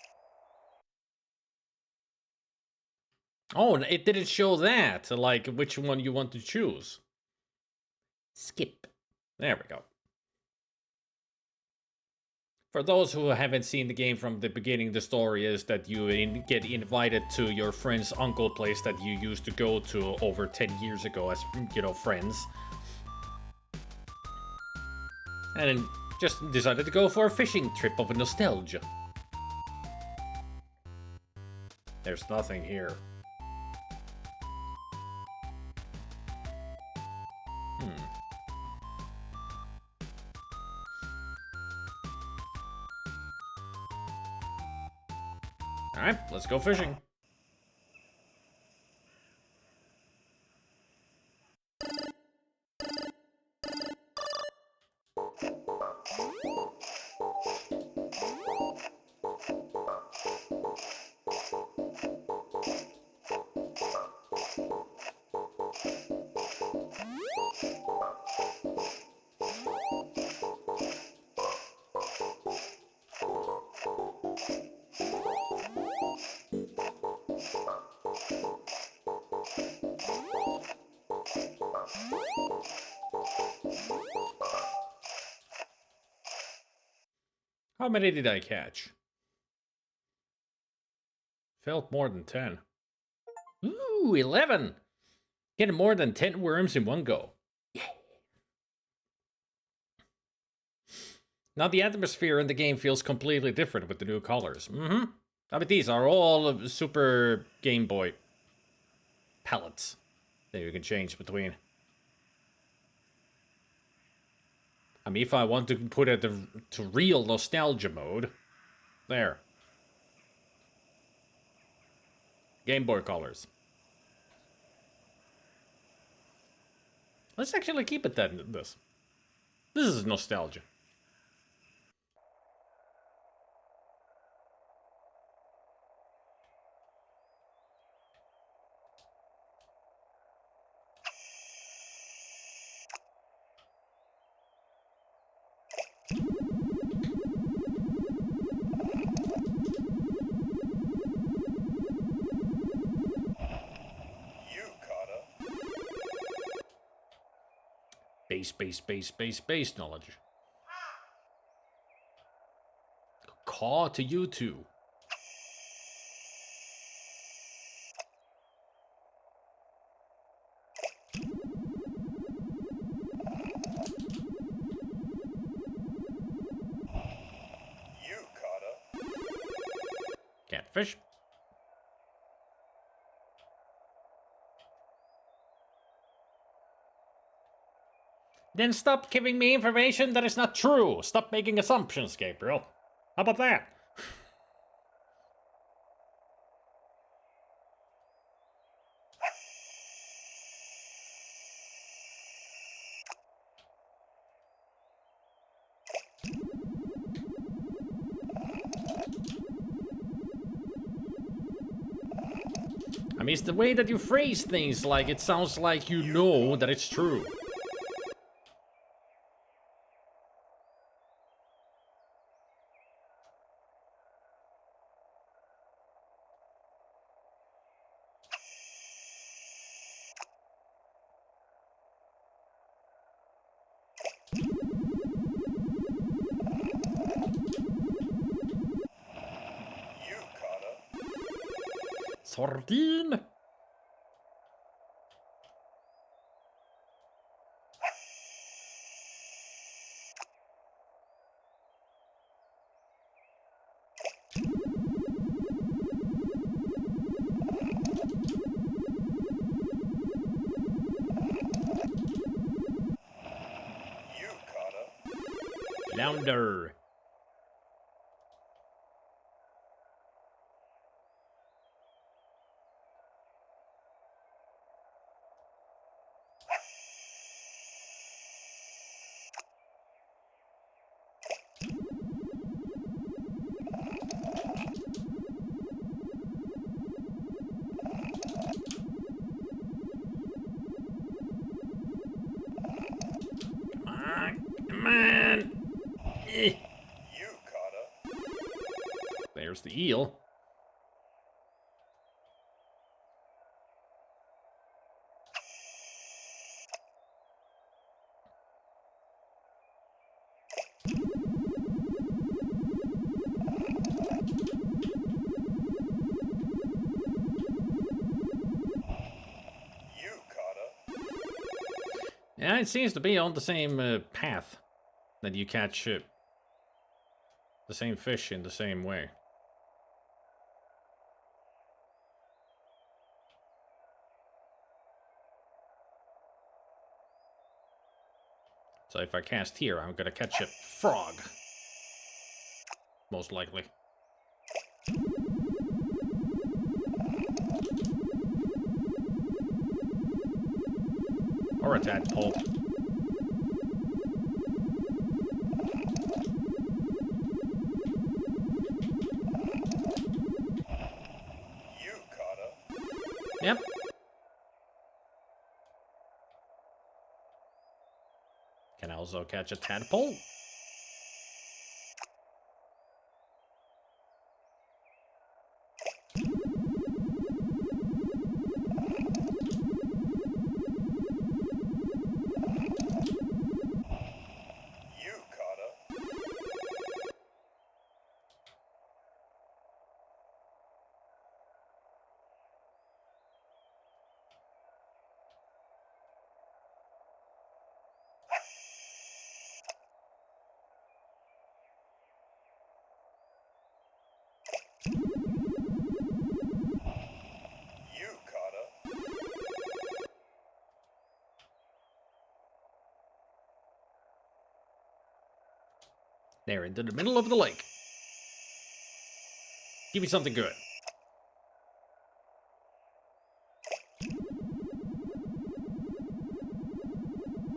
Oh, it didn't show that, like which one you want to choose. Skip. There we go. For those who haven't seen the game from the beginning, the story is that you get invited to your friend's uncle place that you used to go to over 10 years ago as, you know, friends. And then just decided to go for a fishing trip of nostalgia. There's nothing here. Alright, let's go fishing. How many did I catch? Felt more than 10. Ooh, 11! Getting more than 10 worms in one go. Yeah. Now the atmosphere in the game feels completely different with the new colors. Mm-hmm. I mean, these are all of Super Game Boy palettes that you can change between. I mean, if I want to put it to real nostalgia mode, there. Game Boy colors. Let's actually keep it that this. This is nostalgia. You, Carter. Base knowledge. Caw to you too. You, Carter. Catfish. Then stop giving me information that is not true. Stop making assumptions, Gabriel. How about that? I mean, it's the way that you phrase things, like it sounds like you know that it's true. You, Carter. Sardine. You, Carter. Flounder. Come on. Eh. You, Carter. There's the eel. You, Carter. Yeah, it seems to be on the same path that you catch the same fish in the same way. So if I cast here, I'm gonna catch a frog. Most likely. Or a tadpole. You, Carter. Yep. Can also catch a tadpole. You, Carter. There, into the middle of the lake. Give me something good.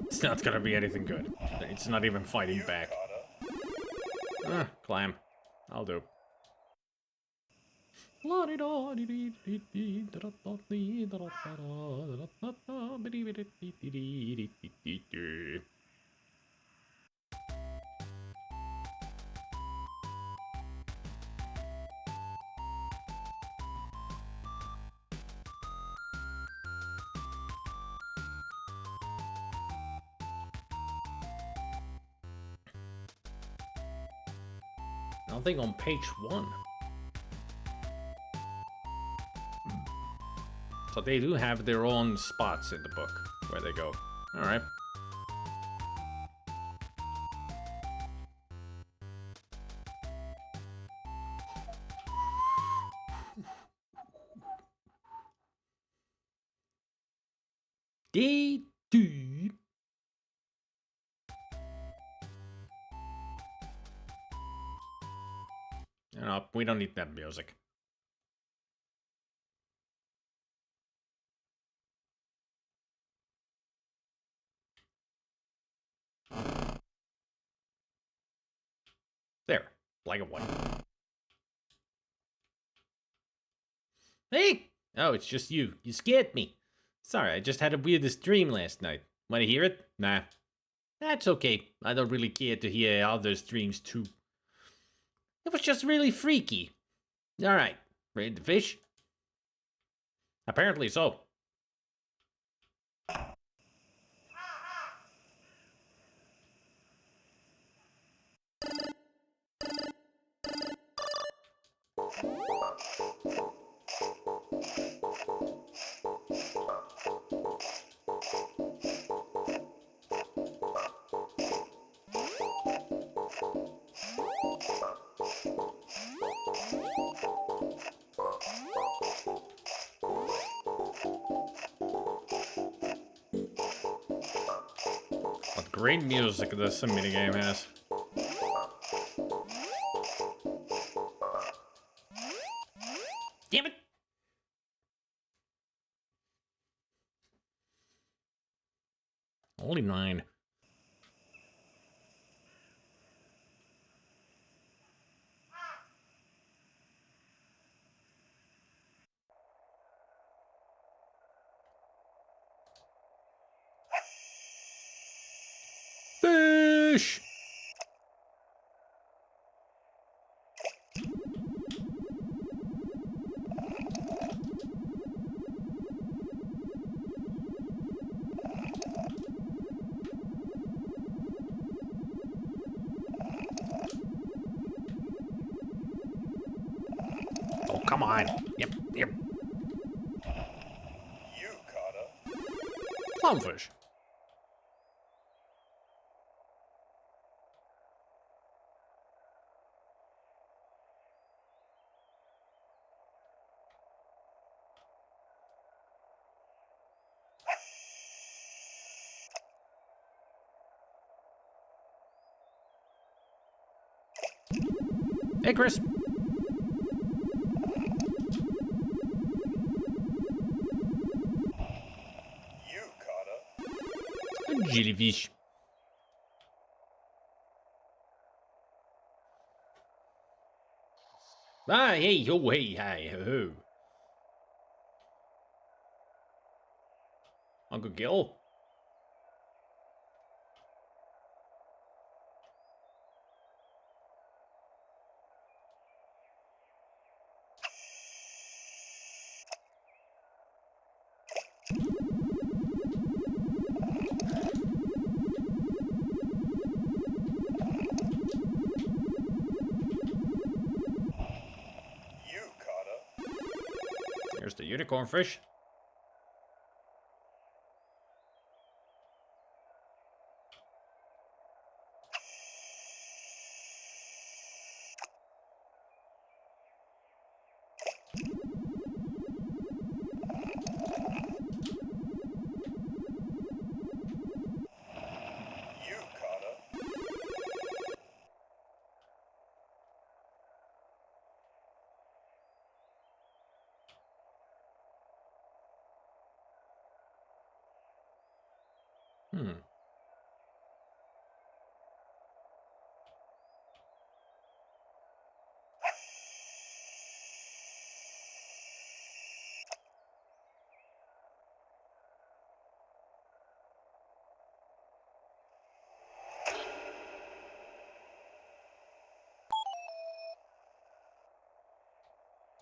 It's not gonna be anything good. It's not even fighting back. Clam. I'll do. Nothing on page 1. So they do have their own spots in the book where they go. Alright. Dude. No, we don't need that music. There, black and white. Hey! Oh, it's just you. You scared me. Sorry, I just had a weirdest dream last night. Want to hear it? Nah. That's okay. I don't really care to hear others' dreams too. It was just really freaky. Alright, ready to fish? Apparently so. What great music this minigame has. Damn it! Only 9. Fish! Oh, come on. Yep. You caught a Clownfish. Hey, Chris. you caught a A jellyfish. Ah, hey, ho, hey, hi, ho, ho. Uncle Gil. you caught a Here's the unicorn fish. you caught a Hmm.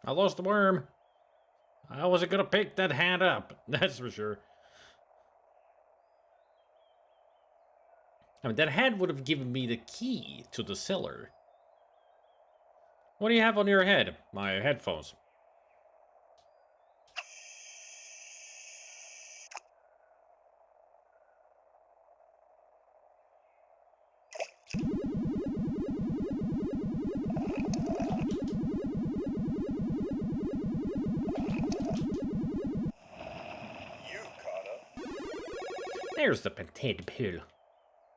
I lost the worm. I wasn't gonna pick that hand up, that's for sure. I mean, that hand would have given me the key to the cellar. What do you have on your head? My headphones. You caught up. There's the potato pill.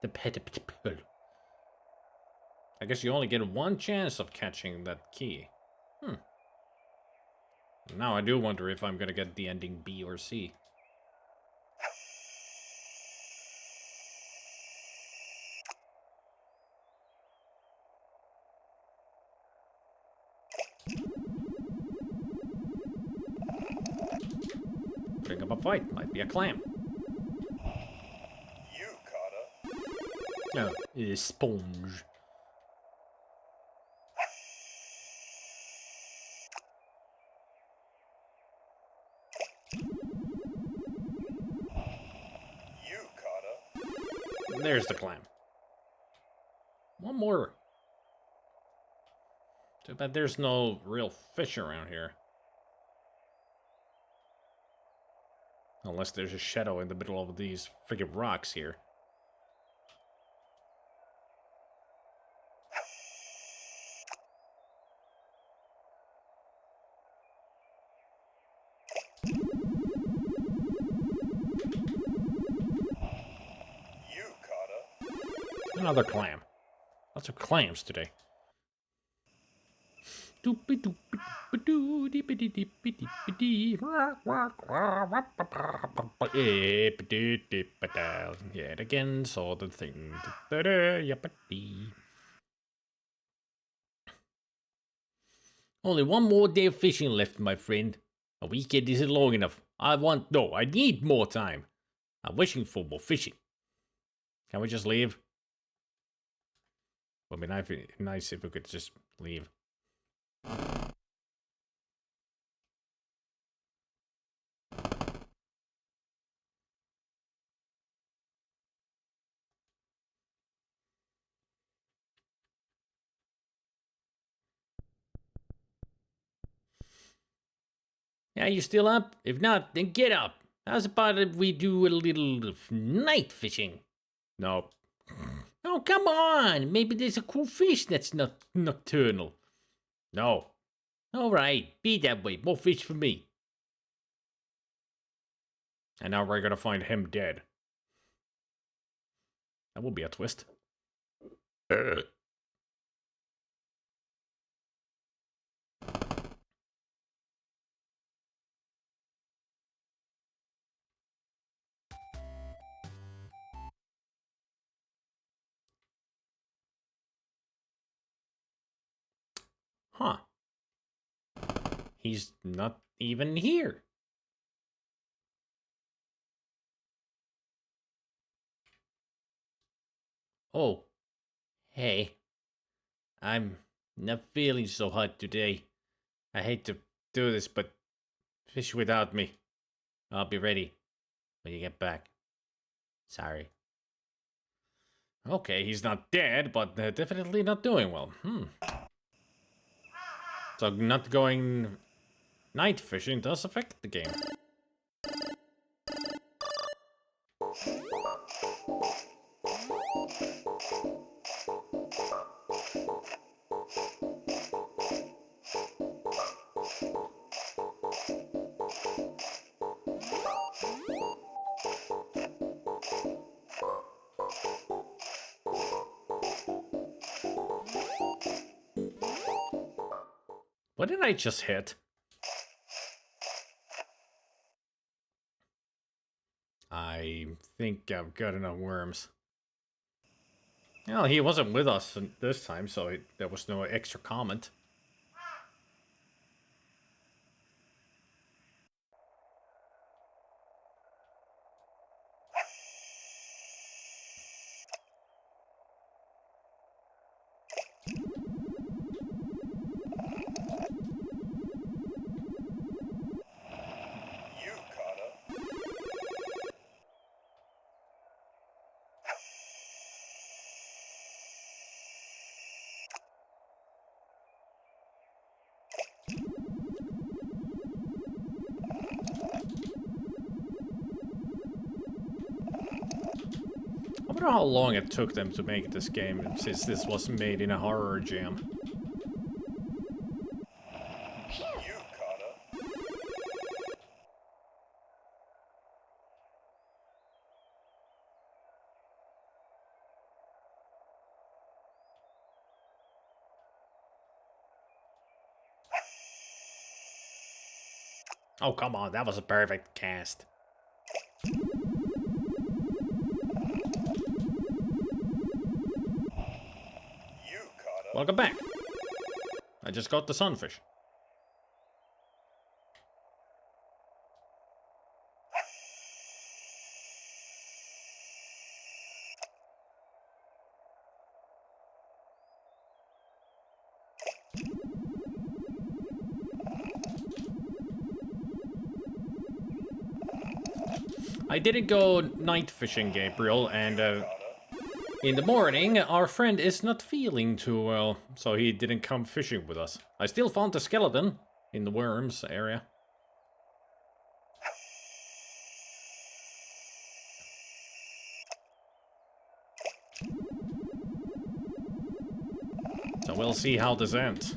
The potato pill. I guess you only get one chance of catching that key. Now I do wonder if I'm gonna get the ending B or C. Bring up a fight. Might be a clam. You caught up. No, a sponge. You caught up. There's the clam. One more. Too bad there's no real fish around here. Unless there's a shadow in the middle of these friggin' rocks here. You caught up. Another clam. Lots of clams today. Yet again saw the thing. Only one more day of fishing left, my friend. A weekend isn't long enough. I need more time. I'm wishing for more fishing. Can we just leave? Would be nice if we could just leave. Yeah, you still up? If not, then get up. How's about if we do a little night fishing? No. Oh, come on. Maybe there's a cool fish that's not nocturnal. No. All right, be that way. More fish for me. And now we're gonna find him dead. That will be a twist. Huh. He's not even here. Oh. Hey. I'm not feeling so hot today. I hate to do this, but fish without me. I'll be ready when you get back. Sorry. Okay, he's not dead, but definitely not doing well. So not going night fishing does affect the game. What did I just hit? I think I've got enough worms. Well, he wasn't with us this time, so there was no extra comment. Yukata. I wonder how long it took them to make this game, since this was made in a horror jam. Yukata. Oh, come on, that was a perfect cast. Yukata. Welcome back. I just got the sunfish. I didn't go night fishing, Gabriel, and in the morning, our friend is not feeling too well, so he didn't come fishing with us. I still found the skeleton in the worms area. So we'll see how this ends.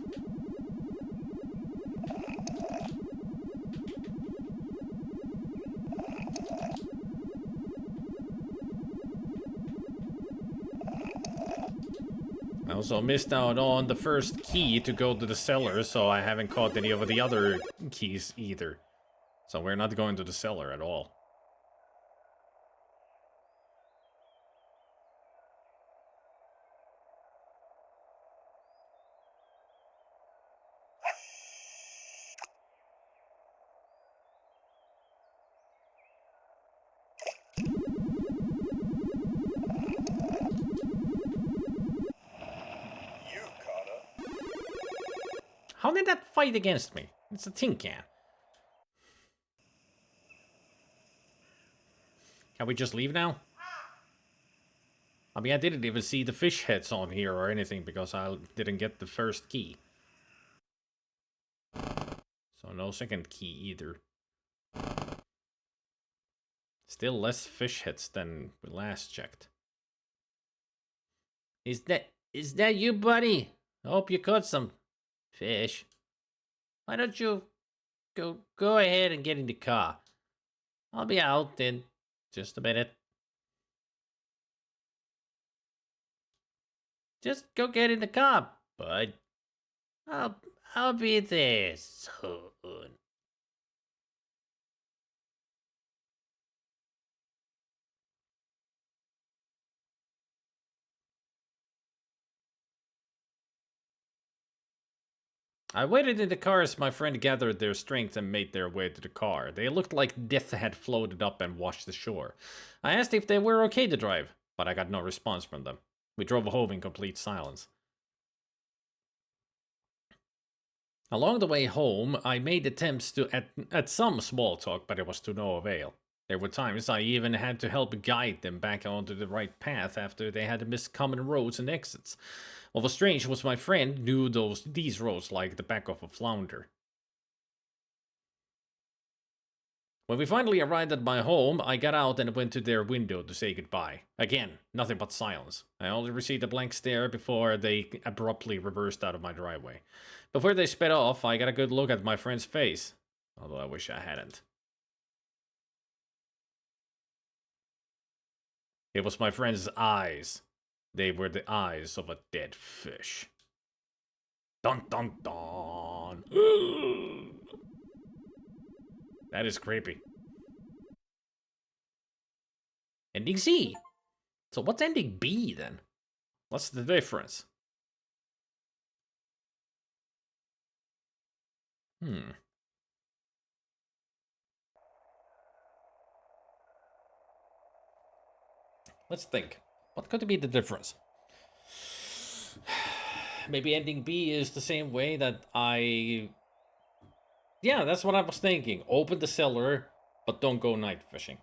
I also missed out on the first key to go to the cellar, so I haven't caught any of the other keys either. So we're not going to the cellar at all. Yukata. How did that fight against me? It's a tin can. Can we just leave now? I mean, I didn't even see the fish heads on here or anything because I didn't get the first key. So no second key either. Still less fish heads than we last checked. Is that you, buddy? I hope you caught some fish. Why don't you go ahead and get in the car? I'll be out in just a minute. Just go get in the car, bud. I'll be there soon. I waited in the car as my friend gathered their strength and made their way to the car. They looked like death had floated up and washed the shore. I asked if they were okay to drive, but I got no response from them. We drove home in complete silence. Along the way home, I made attempts to at some small talk, but it was to no avail. There were times I even had to help guide them back onto the right path after they had missed common roads and exits. What was strange was my friend knew these roads like the back of a flounder. When we finally arrived at my home, I got out and went to their window to say goodbye. Again, nothing but silence. I only received a blank stare before they abruptly reversed out of my driveway. Before they sped off, I got a good look at my friend's face, although I wish I hadn't. It was my friend's eyes. They were the eyes of a dead fish. Dun dun dun! That is creepy. Ending C. So what's ending B then? What's the difference? Let's think. What could be the difference? Maybe ending B is the same way that I... Yeah, that's what I was thinking. Open the cellar, but don't go night fishing.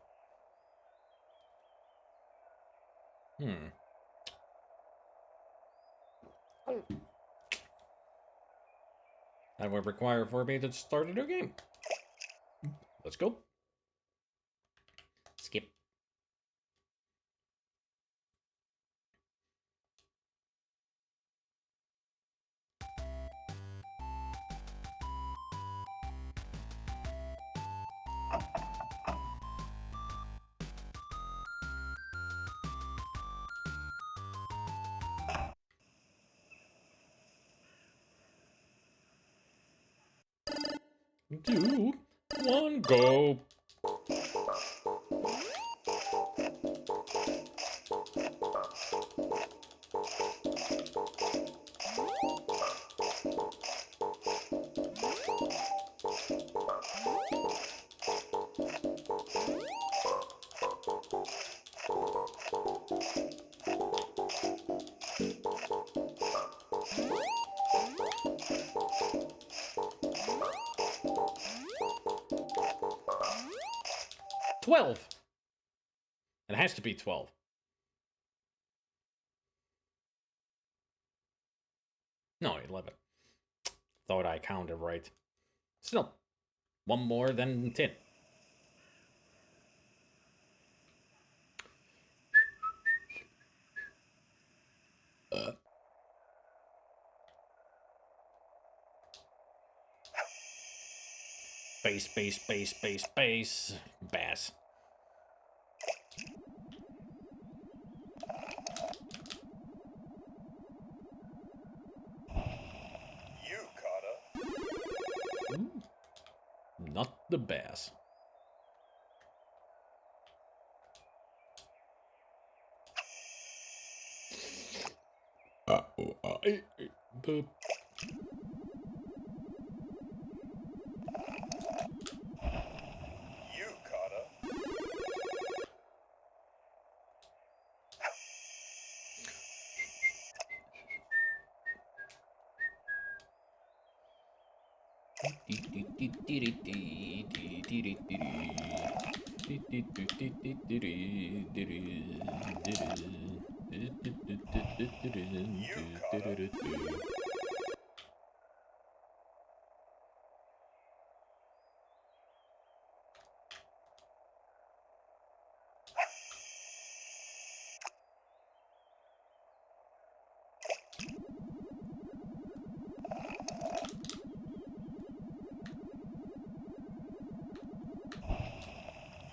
That would require for me to start a new game. Let's go. Skip. Two, one, go. $12. It has to be 12. No, 11. Thought I counted right. Still, one more than 10. Base. Bass. You caught a. Not the bass. Boop. You caught a.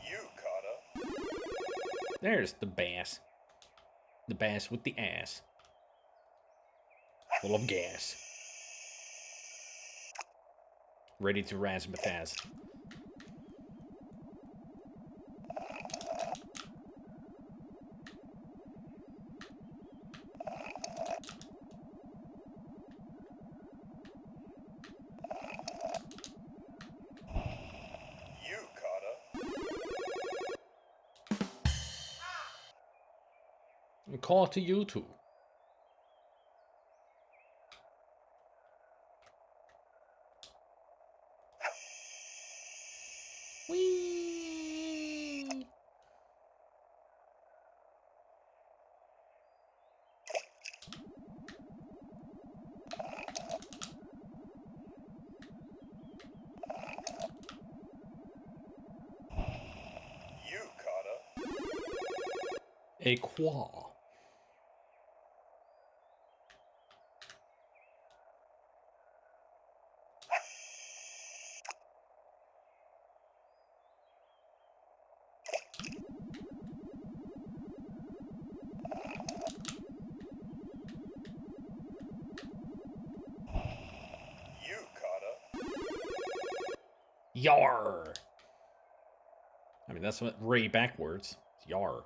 You caught a. There's the bass. The bass with the ass. Full of gas. Ready to razzmatazz. You caught a. Call to you two. Whee! You caught a. A quaw. You caught a. Yar. I mean, that's what Ray backwards. It's yar.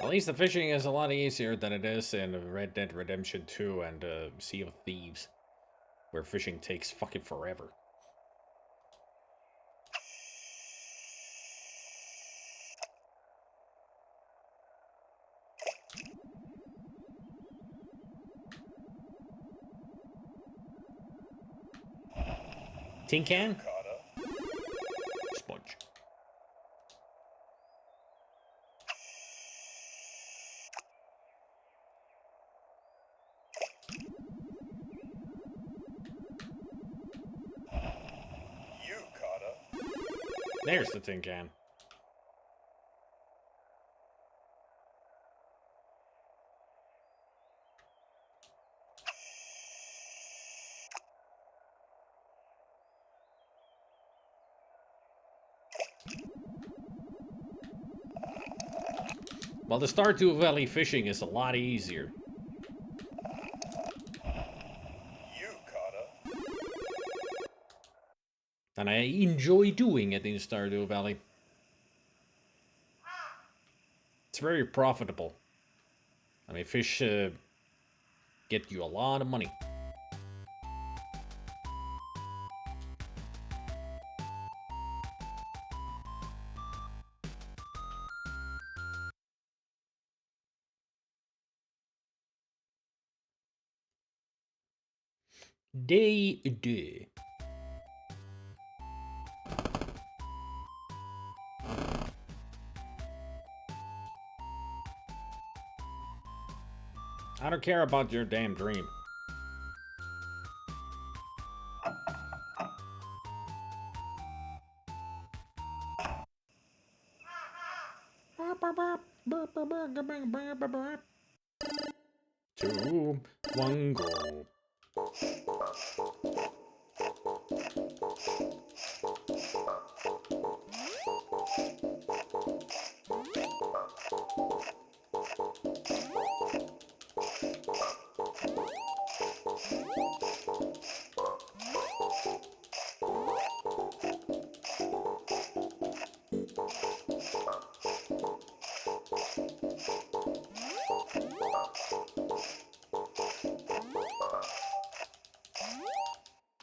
At least the fishing is a lot easier than it is in Red Dead Redemption 2 and Sea of Thieves, where fishing takes fucking forever. Tin can? Carter. Sponge. You, Carter. There's the tin can. Well, the Stardew Valley fishing is a lot easier. You, Carter. And I enjoy doing it in Stardew Valley. It's very profitable. I mean, fish get you a lot of money. Day. I don't care about your damn dream. Two, one, go.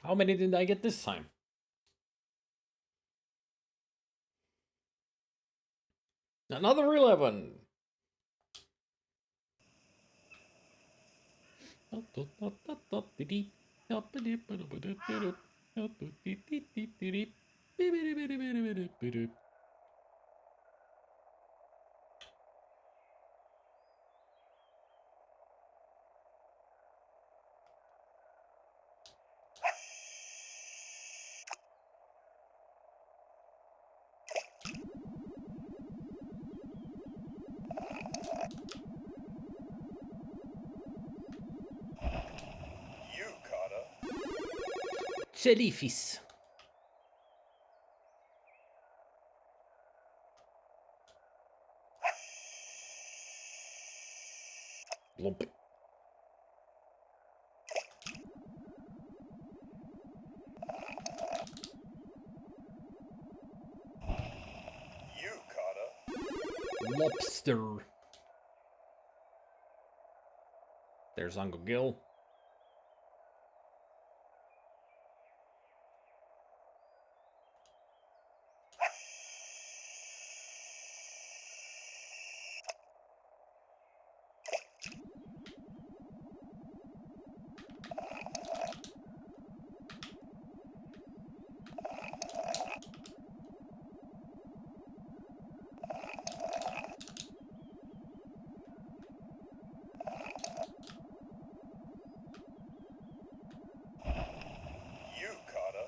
How many did I get this time? Another 11. You, Carter. Jellyfish. Lump. You, Carter. Lobster. There's Uncle Gil. You, Carter.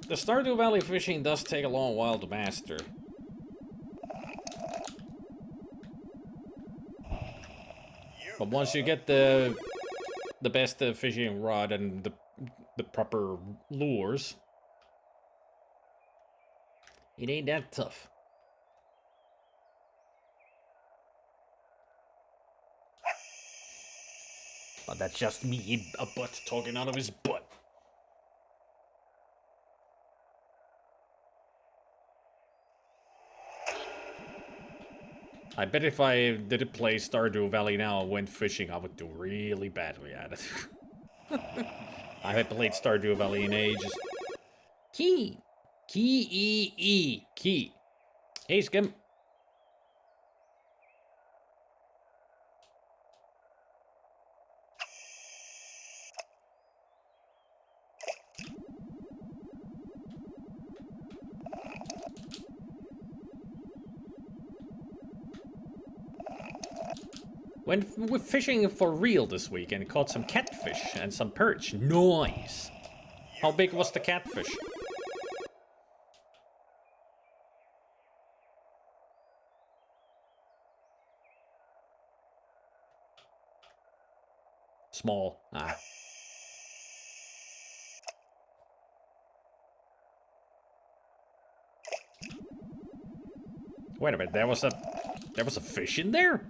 The Stardew Valley fishing does take a long while to master. You, But once you Carter. get the best fishing rod and the proper lures, it ain't that tough. Oh, that's just me, a butt talking out of his butt. I bet if I didn't play Stardew Valley now and went fishing, I would do really badly at it. I haven't played Stardew Valley in ages. Key. Key. Key. Hey, Skim. We're fishing for real this week and caught some catfish and some perch. Nice. How big was the catfish? Small. Ah. Wait a minute, there was a fish in there?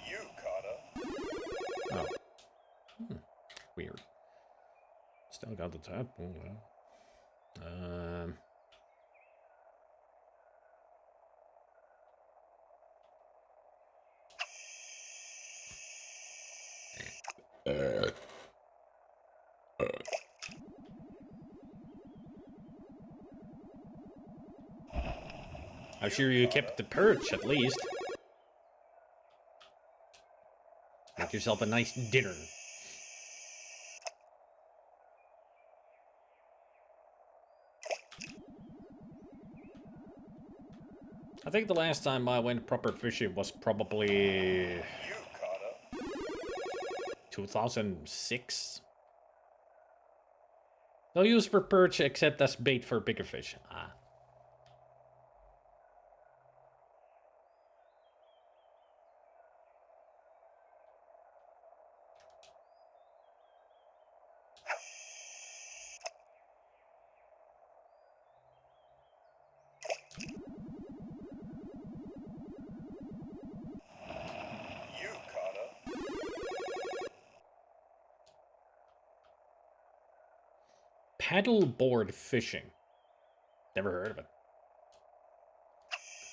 You caught Oh. Weird. Still got the tadpole though. I'm sure you kept the perch at least. Make yourself a nice dinner. I think the last time I went proper fishing was probably you caught 2006. No use for perch except as bait for bigger fish. Ah. you caught Paddleboard fishing. Never heard of it.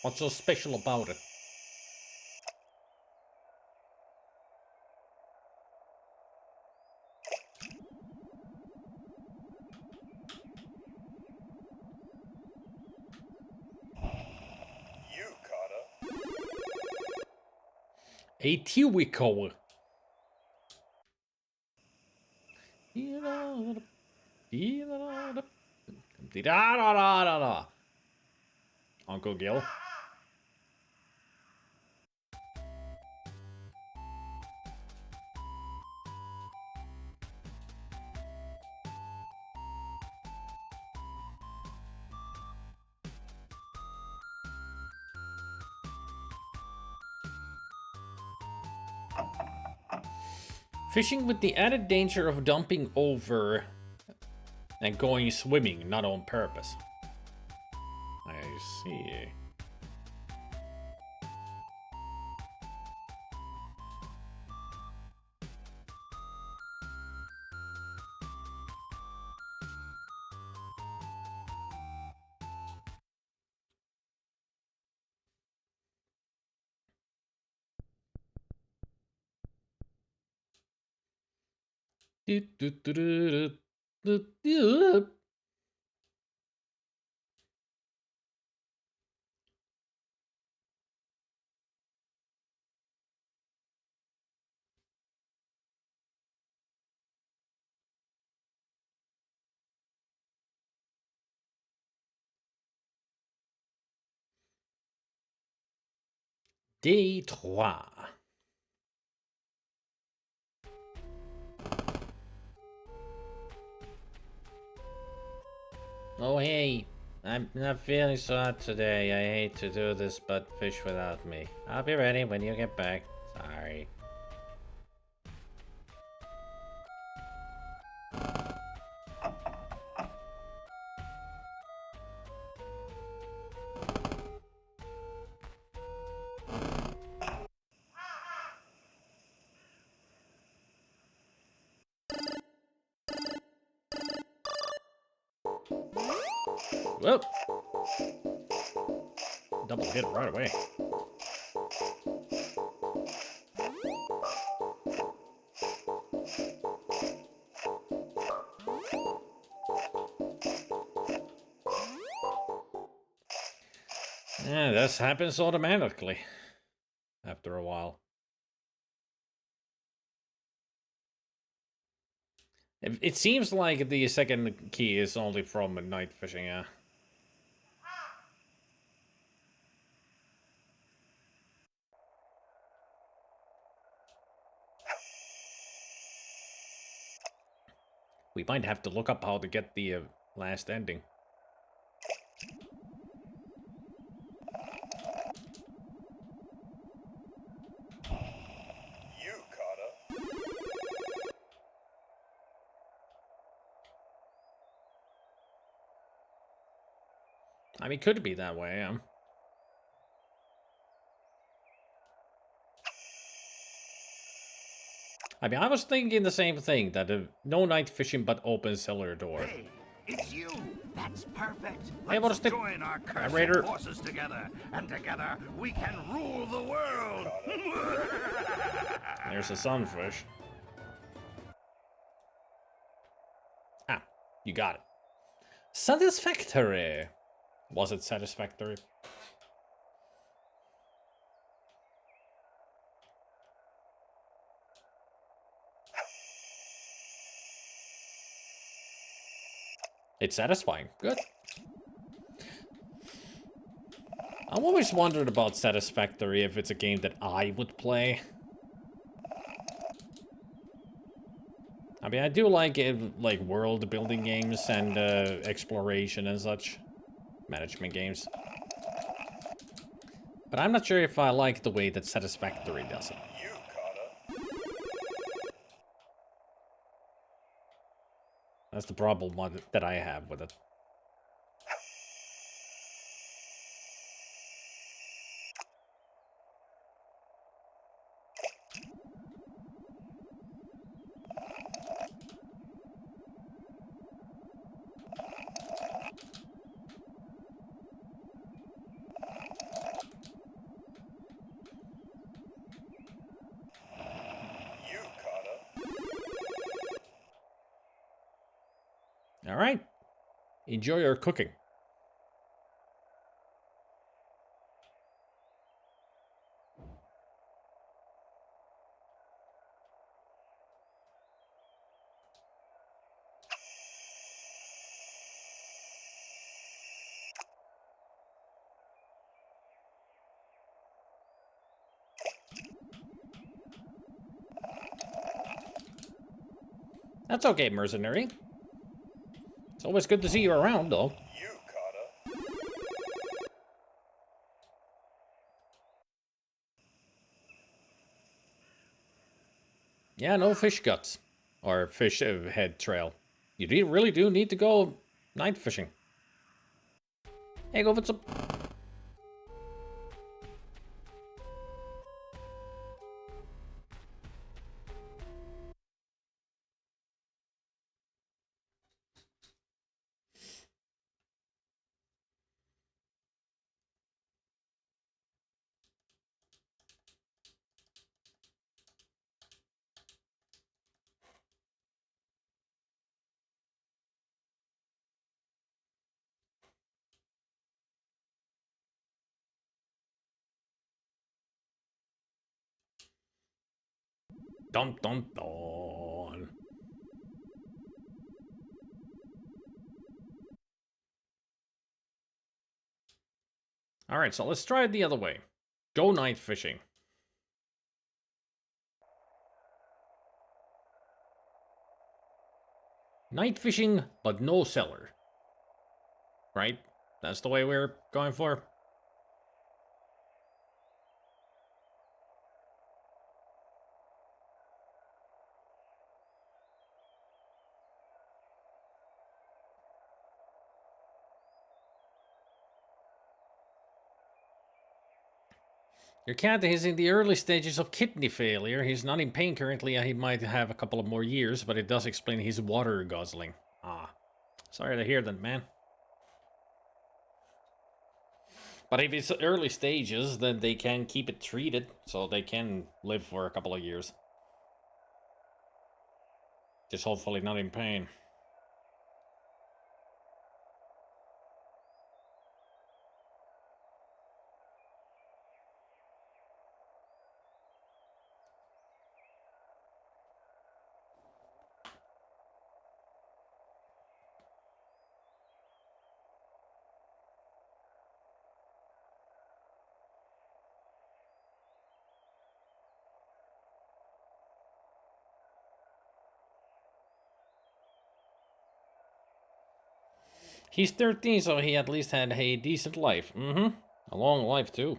What's so special about it? you caught A Tiwiko. Uncle Gil. Fishing with the added danger of dumping over and going swimming, not on purpose. I see. Day 3. Oh hey, I'm not feeling so hot today. I hate to do this, but fish without me. I'll be ready when you get back. Sorry. Whoop! Double hit right away. Yeah, this happens automatically after a while. It seems like the second key is only from night fishing, yeah. We might have to look up how to get the last ending. You, Carter. I mean, could be that way, yeah. I mean, I was thinking the same thing, that no night fishing but open cellar door. Hey, it's you. That's perfect. Hey, Let's what is the join our cursed Raider? forces together, and together we can rule the world. There's a sunfish. Ah, you got it. Satisfactory. Was it satisfactory? It's satisfying. Good. I'm always wondered about Satisfactory if it's a game that I would play. I mean, I do like it, like world building games and exploration and such. Management games. But I'm not sure if I like the way that Satisfactory does it. You, Carter. That's the problem that I have with it. You, Carter. All right. Enjoy your cooking. That's okay, mercenary. It's always good to see you around, though. You, Carter. Yeah, no fish guts. Or fish head trail. You really do need to go night fishing. Hey, go for some... Dum dum dum. Alright, so let's try it the other way. Go night fishing. Night fishing, but no cellar. Right? That's the way we're going for. Your cat is in the early stages of kidney failure. He's not in pain currently, and he might have a couple of more years, but it does explain his water guzzling. Ah, sorry to hear that, man. But if it's early stages, then they can keep it treated, so they can live for a couple of years. Just hopefully not in pain. He's 13, so he at least had a decent life. Mm-hmm. A long life, too.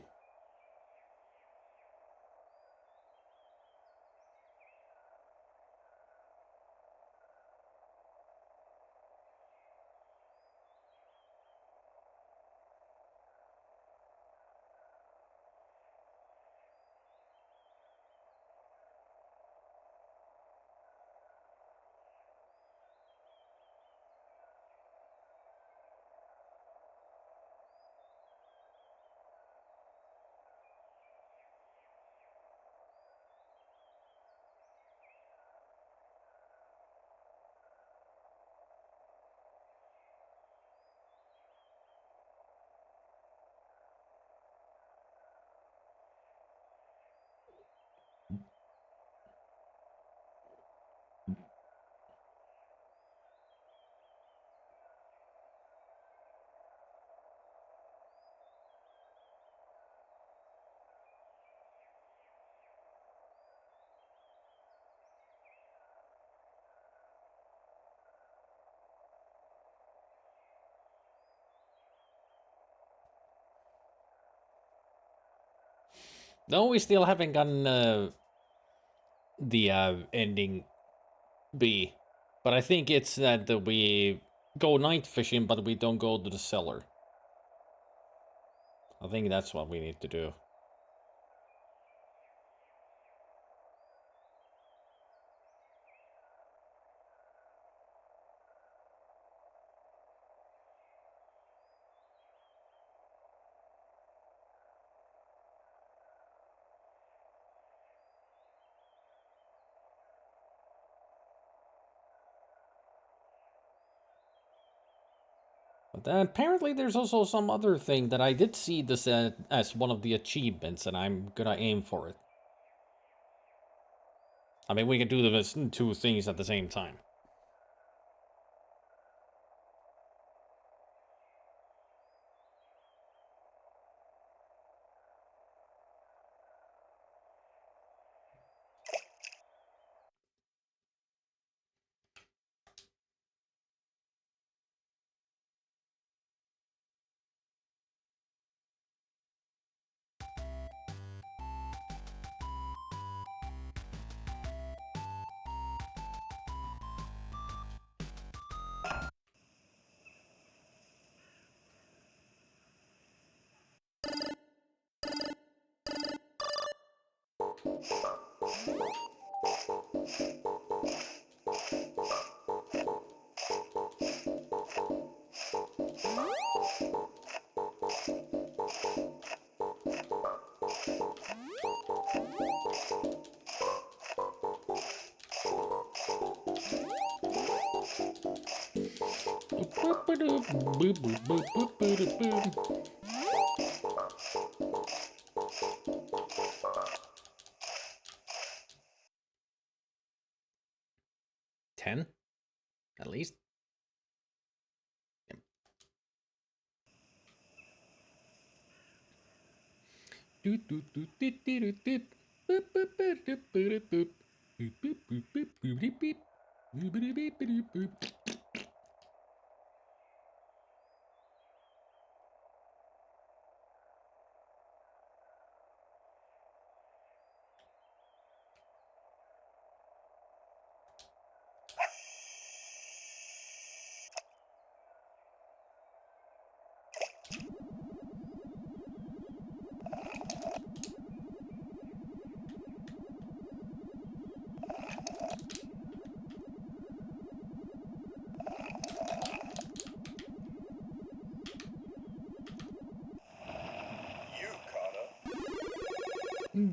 No, we still haven't gotten the ending B. But I think it's that we go night fishing, but we don't go to the cellar. I think that's what we need to do. But apparently there's also some other thing that I did see this as one of the achievements, and I'm gonna aim for it. I mean, we can do those two things at the same time. Boop. 10, at least.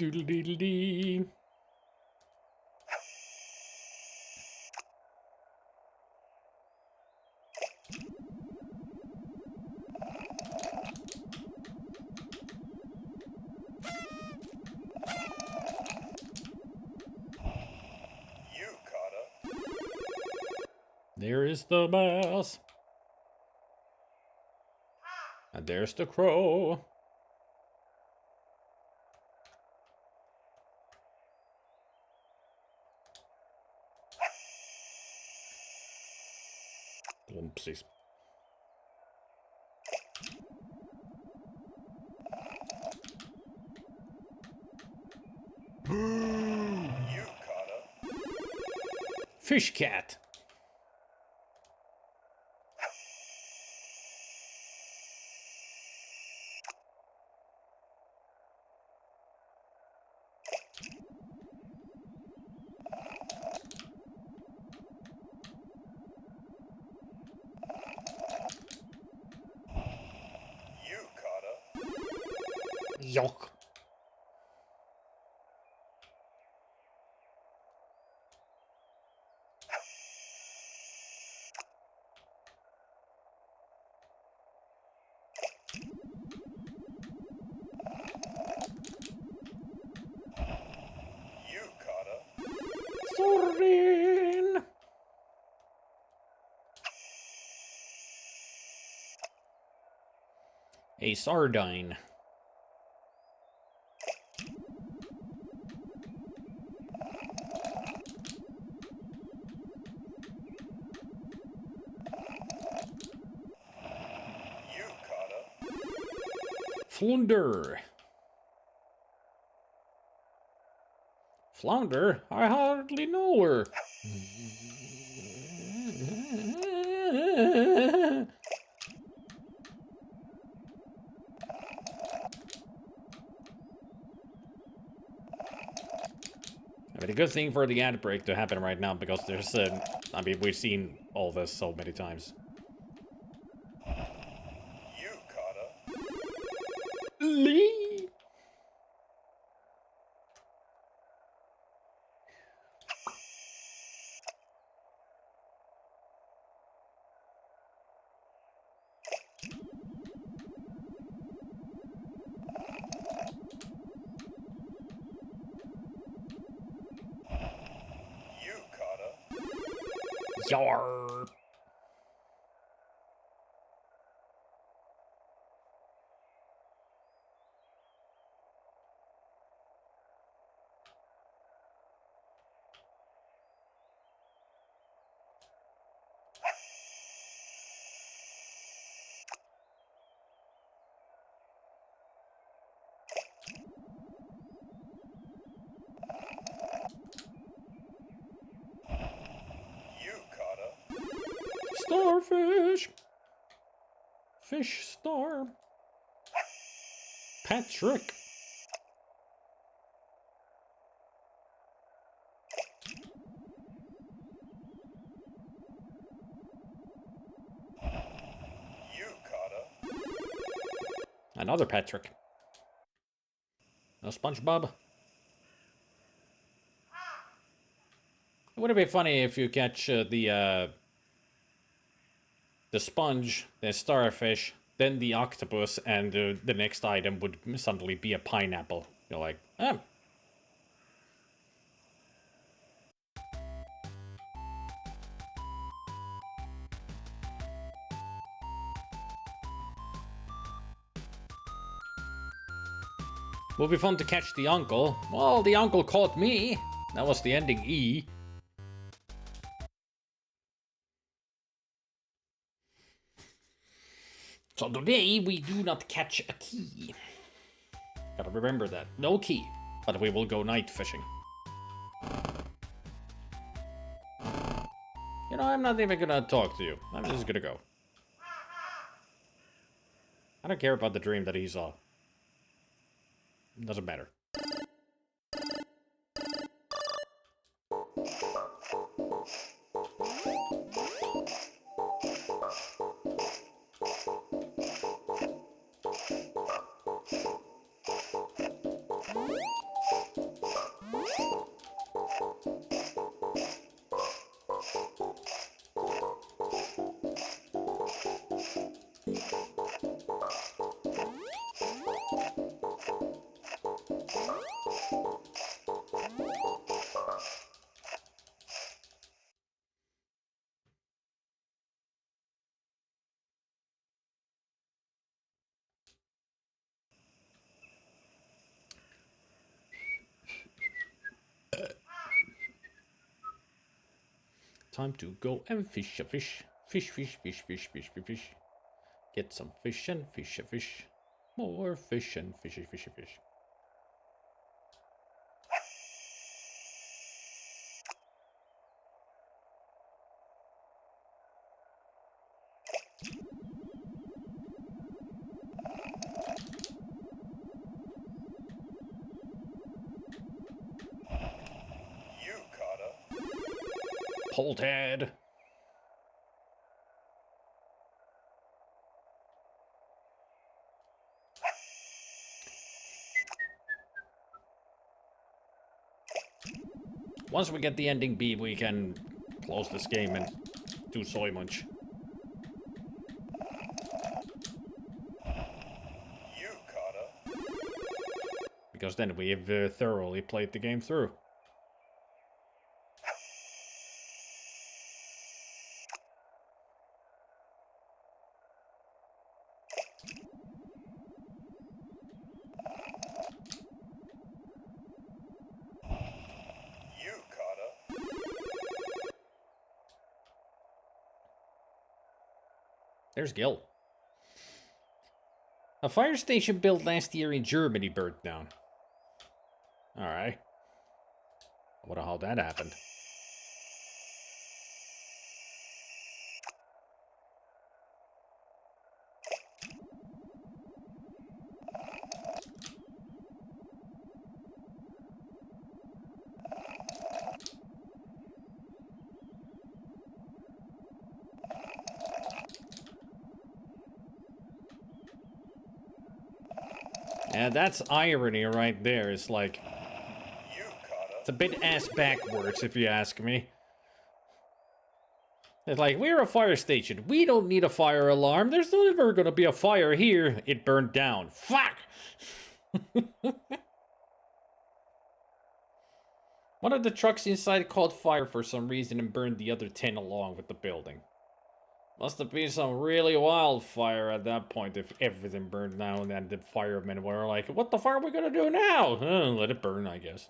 Doodle doodle dee. Yukata. There is the mouse. And there's the crow. Oopsies. Yukata. Fish cat. Yukata. Yuck. Yukata. Sardine. A sardine. Yukata. Flounder. Flounder? I hardly know her. I mean, a good thing for the ad break to happen right now because there's, I mean, we've seen all this so many times. Yukata. Lee. Yukata. Yar. Yukata. Starfish. Fish star. Patrick. Yukata. Another Patrick. No SpongeBob. Wouldn't it be funny if you catch the sponge, the starfish, then the octopus, and the next item would suddenly be a pineapple? You're like, ah. Would be fun to catch the uncle. Well, the uncle caught me. That was the ending E. So today we do not catch a key. Gotta remember that. No key. But we will go night fishing. You know, I'm not even gonna talk to you. I'm just gonna go. I don't care about the dream that he saw. Doesn't matter. Time to go and fish a fish. Fish, fish, fish, fish, fish, fish, fish. Get some fish and fish a fish. More fish and fishy, fishy, fish. You, Carter. Polthead. Once we get the ending B, we can close this game and do Soy Munch. You, Carter. Because then we have thoroughly played the game through. You, Carter. There's Gil. A fire station built last year in Germany burnt down. Alright. I wonder how that happened. Yeah, that's irony right there. It's like, You, Carter. it's a bit ass backwards if you ask me. It's like, we're a fire station. We don't need a fire alarm. There's never gonna be a fire here. It burned down. Fuck! One of the trucks inside caught fire for some reason and burned the other 10 along with the building. Must have been some really wild fire at that point if everything burned down and the firemen were like, what the fuck are we gonna do now? Let it burn, I guess.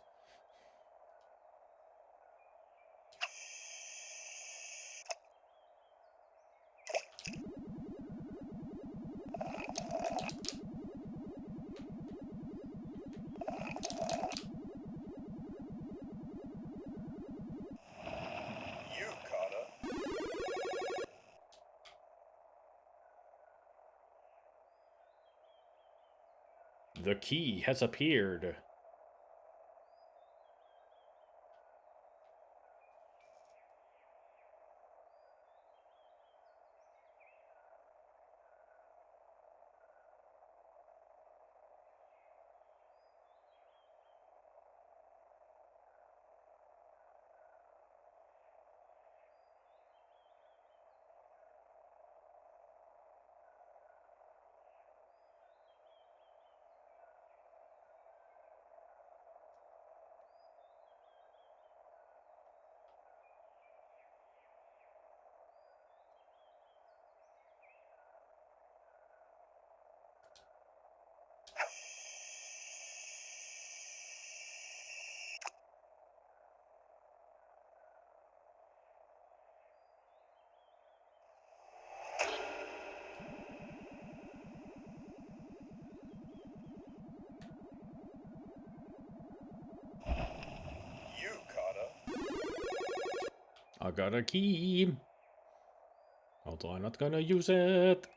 You, Carter. The key has appeared. You, Carter. I got a key. Although I'm not gonna use it.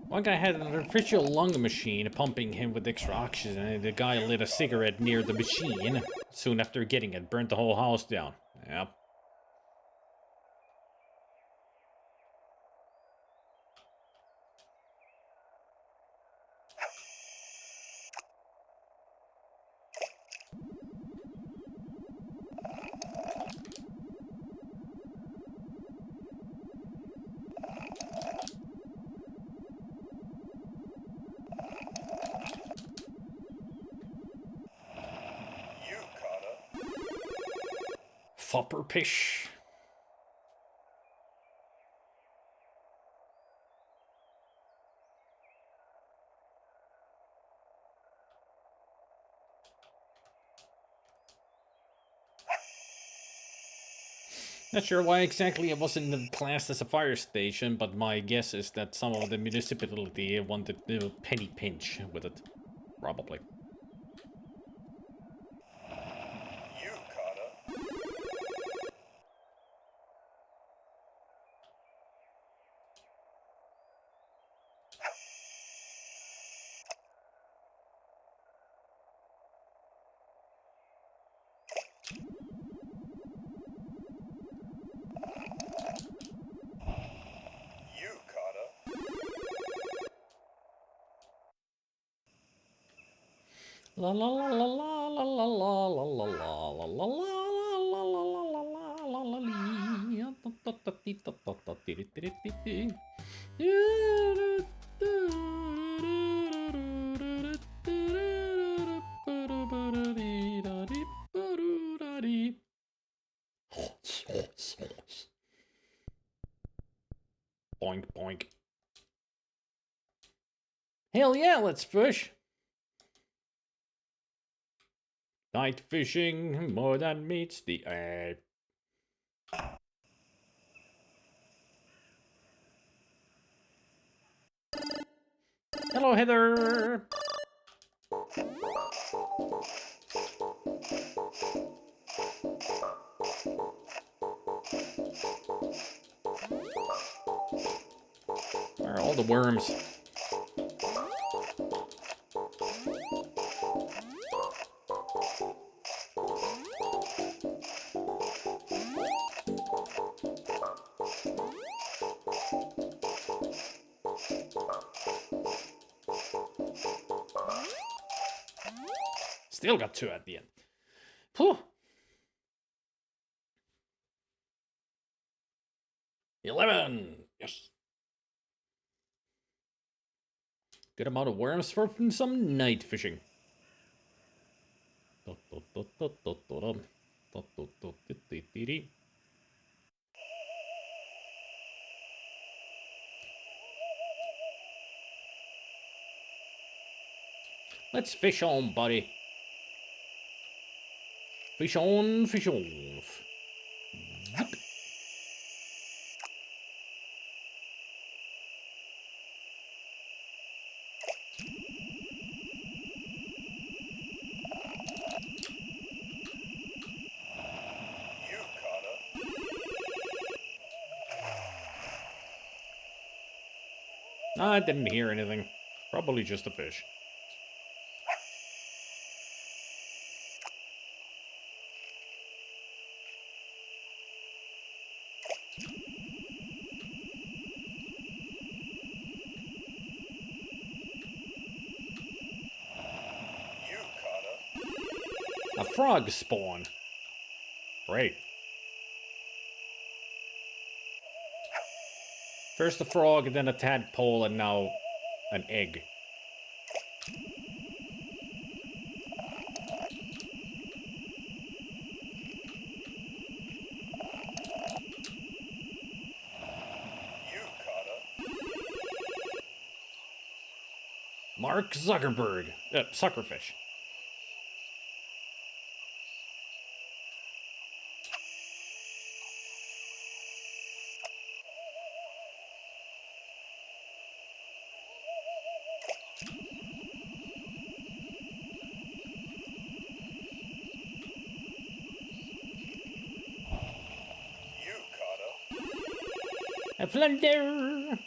One guy had an artificial lung machine pumping him with extra oxygen, and the guy lit a cigarette near the machine. Soon after getting it, burnt the whole house down. Yep. You, Carter. Fopper pish. Not sure why exactly it wasn't classed as a fire station, but my guess is that some of the municipality wanted to penny pinch with it. Probably. You, Carter. You, Carter. La la la la la la la la la la la la la la la la la la lee. Ta ta ta ti ta ta ta ti ri ti ri ti ti. Boink boink. Hell yeah, let's fish. Night fishing more than meets the eye. Hello, Heather. Where are all the worms? Still got 2 at the end. Whew. 11. Yes. Good amount of worms for some night fishing. Let's fish on, buddy. Fish on, fish on. Zip. You, Carter. I didn't hear anything. Probably just a fish. You, Carter. A frog spawn. Great. First a frog, then a tadpole, and now an egg. You, Carter. Mark Zuckerberg. Suckerfish. You, Carter. A flounder.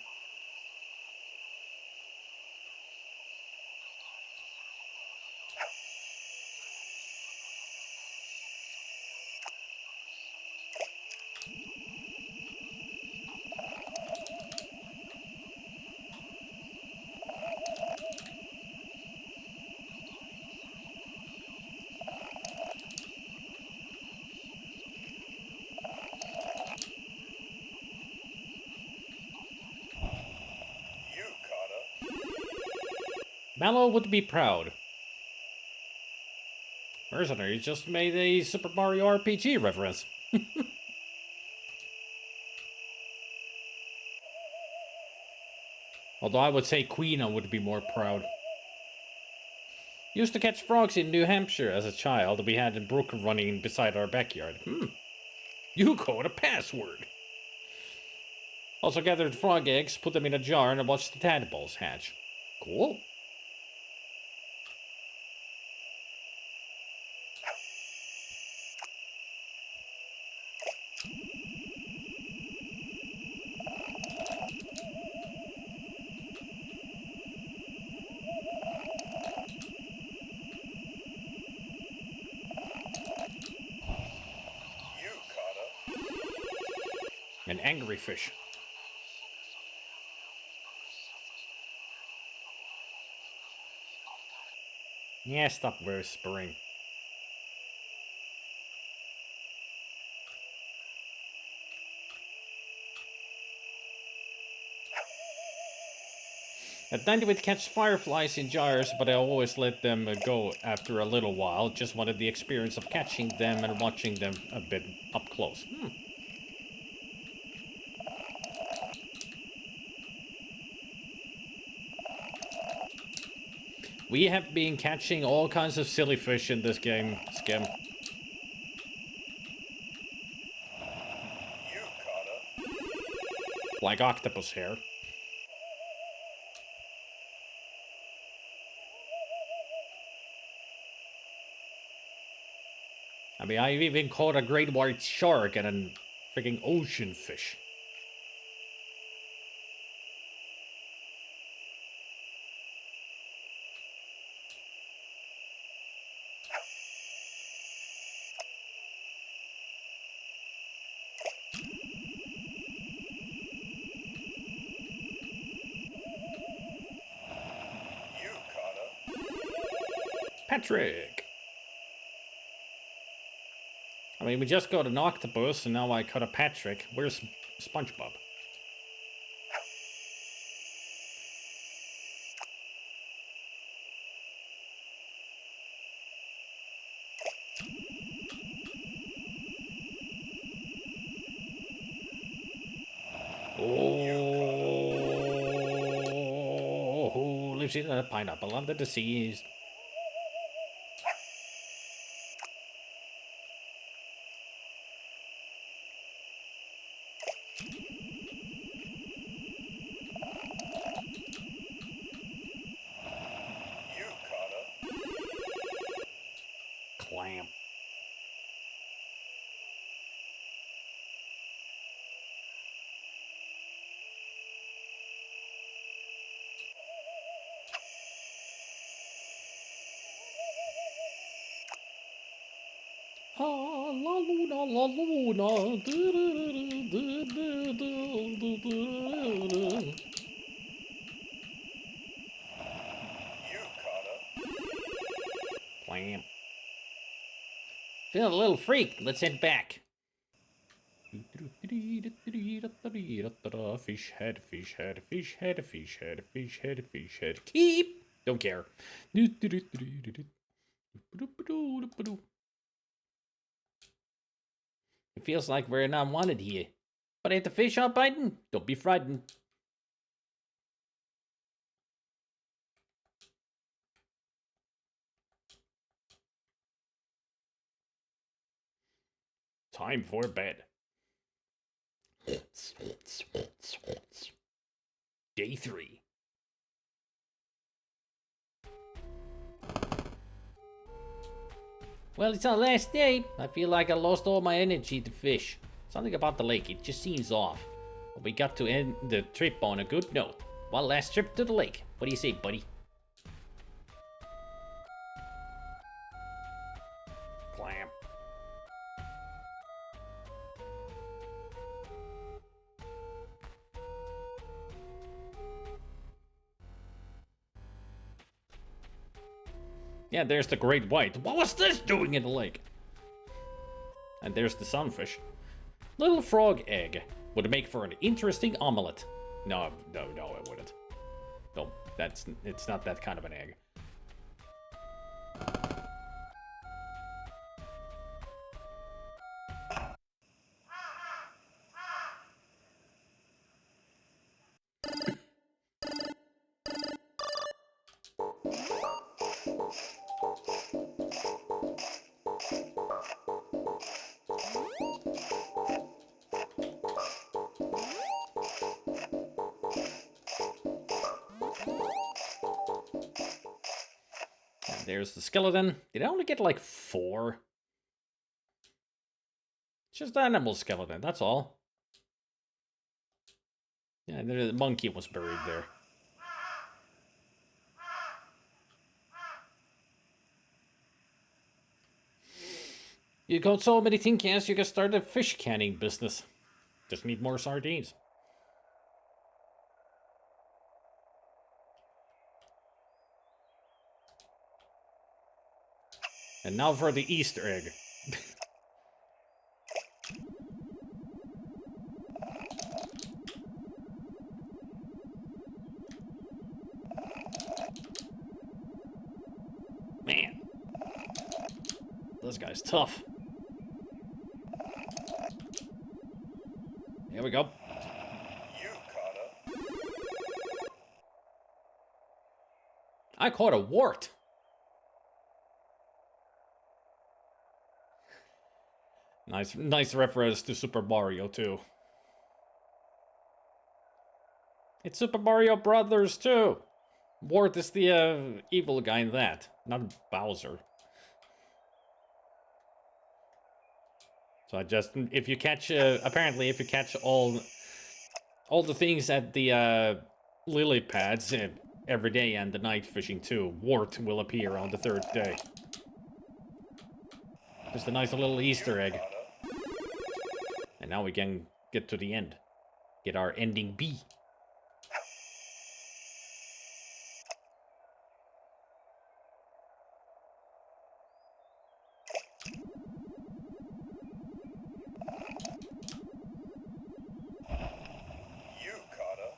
You, Carter. Mallow would be proud. Mercenary just made a Super Mario RPG reference. Although I would say Queena would be more proud. Used to catch frogs in New Hampshire as a child. We had a brook running beside our backyard. You code a password. Also gather the frog eggs, put them in a jar, and watch the tadpoles hatch. Cool. Yukata. An angry fish. Yeah, stop whispering. At night we'd catch fireflies in jars, but I always let them go after a little while. Just wanted the experience of catching them and watching them a bit up close. We have been catching all kinds of silly fish in this game, Skim. Yukata. Like octopus hair. I mean, I've even caught a great white shark and a freaking ocean fish. Yukata. Patrick! I mean, we just got an octopus, and now I caught a Patrick. Where's SpongeBob? Oh, who lives in a pineapple under the seas? Yukata. Clam. Ah, la luna, la luna. Yukata. Clam. Feeling a little freak. Let's head back. Fish head, fish head, fish head, fish head, fish head, fish head. Keep. Don't care. It feels like we're not wanted here. But ain't the fish out biting? Don't be frightened. Time for bed. Day 3. Well, it's our last day. I feel like I lost all my energy to fish. Something about the lake, it just seems off. But we got to end the trip on a good note. One last trip to the lake. What do you say, buddy? Clam. Yeah, there's the great white. What was this doing in the lake? And there's the sunfish. Little frog egg would make for an interesting omelette. No, it wouldn't. No, it's not that kind of an egg. There's the skeleton. Did I only get like 4? It's just animal skeleton, that's all. Yeah, the monkey was buried there. You got so many tin cans, you can start a fish canning business. Just need more sardines. And now for the Easter egg. Man. This guy's tough. Here we go. You caught a. I caught a wart. Nice reference to Super Mario too. It's Super Mario Brothers too. Wart is the evil guy in that, not Bowser. So I just, if you catch, apparently if you catch all the things at the lily pads every day and the night fishing too, Wart will appear on the 3rd day. Just a nice little Easter egg. And now we can get to the end. Get our ending B. You caught a.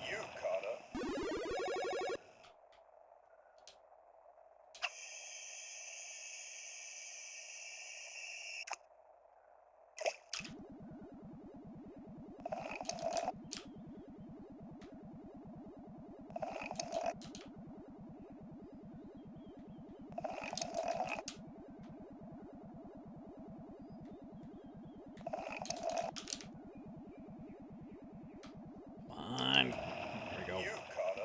You caught a. Come on. There we go. You caught a.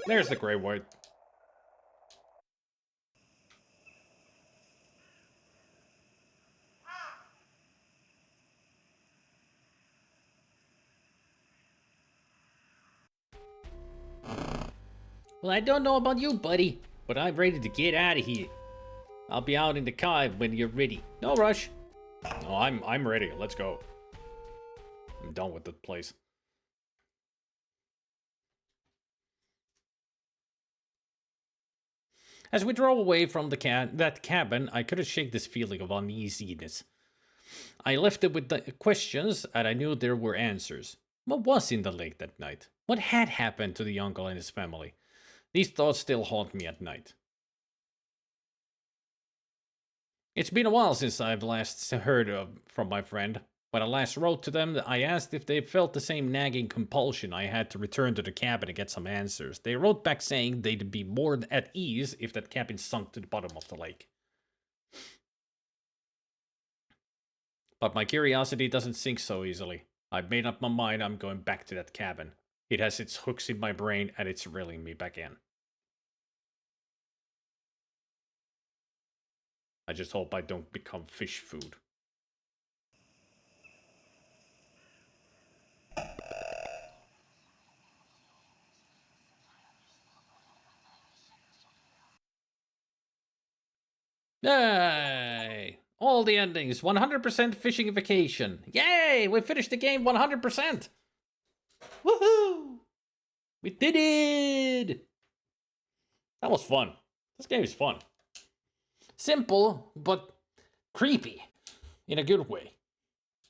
There's the gray white. Well, I don't know about you, buddy, but I'm ready to get out of here. I'll be out in the cave when you're ready. No rush. No, I'm ready. Let's go. I'm done with the place. As we drove away from that cabin, I couldn't shake this feeling of uneasiness. I left it with the questions, and I knew there were answers. What was in the lake that night? What had happened to the uncle and his family? These thoughts still haunt me at night. It's been a while since I've last heard from my friend. When I last wrote to them, I asked if they felt the same nagging compulsion I had to return to the cabin and get some answers. They wrote back saying they'd be more at ease if that cabin sunk to the bottom of the lake. But my curiosity doesn't sink so easily. I've made up my mind I'm going back to that cabin. It has its hooks in my brain and it's reeling me back in. I just hope I don't become fish food. Yay! All the endings, 100% fishing vacation. Yay! We finished the game 100%! Woohoo! We did it! That was fun. This game is fun. Simple, but creepy. In a good way.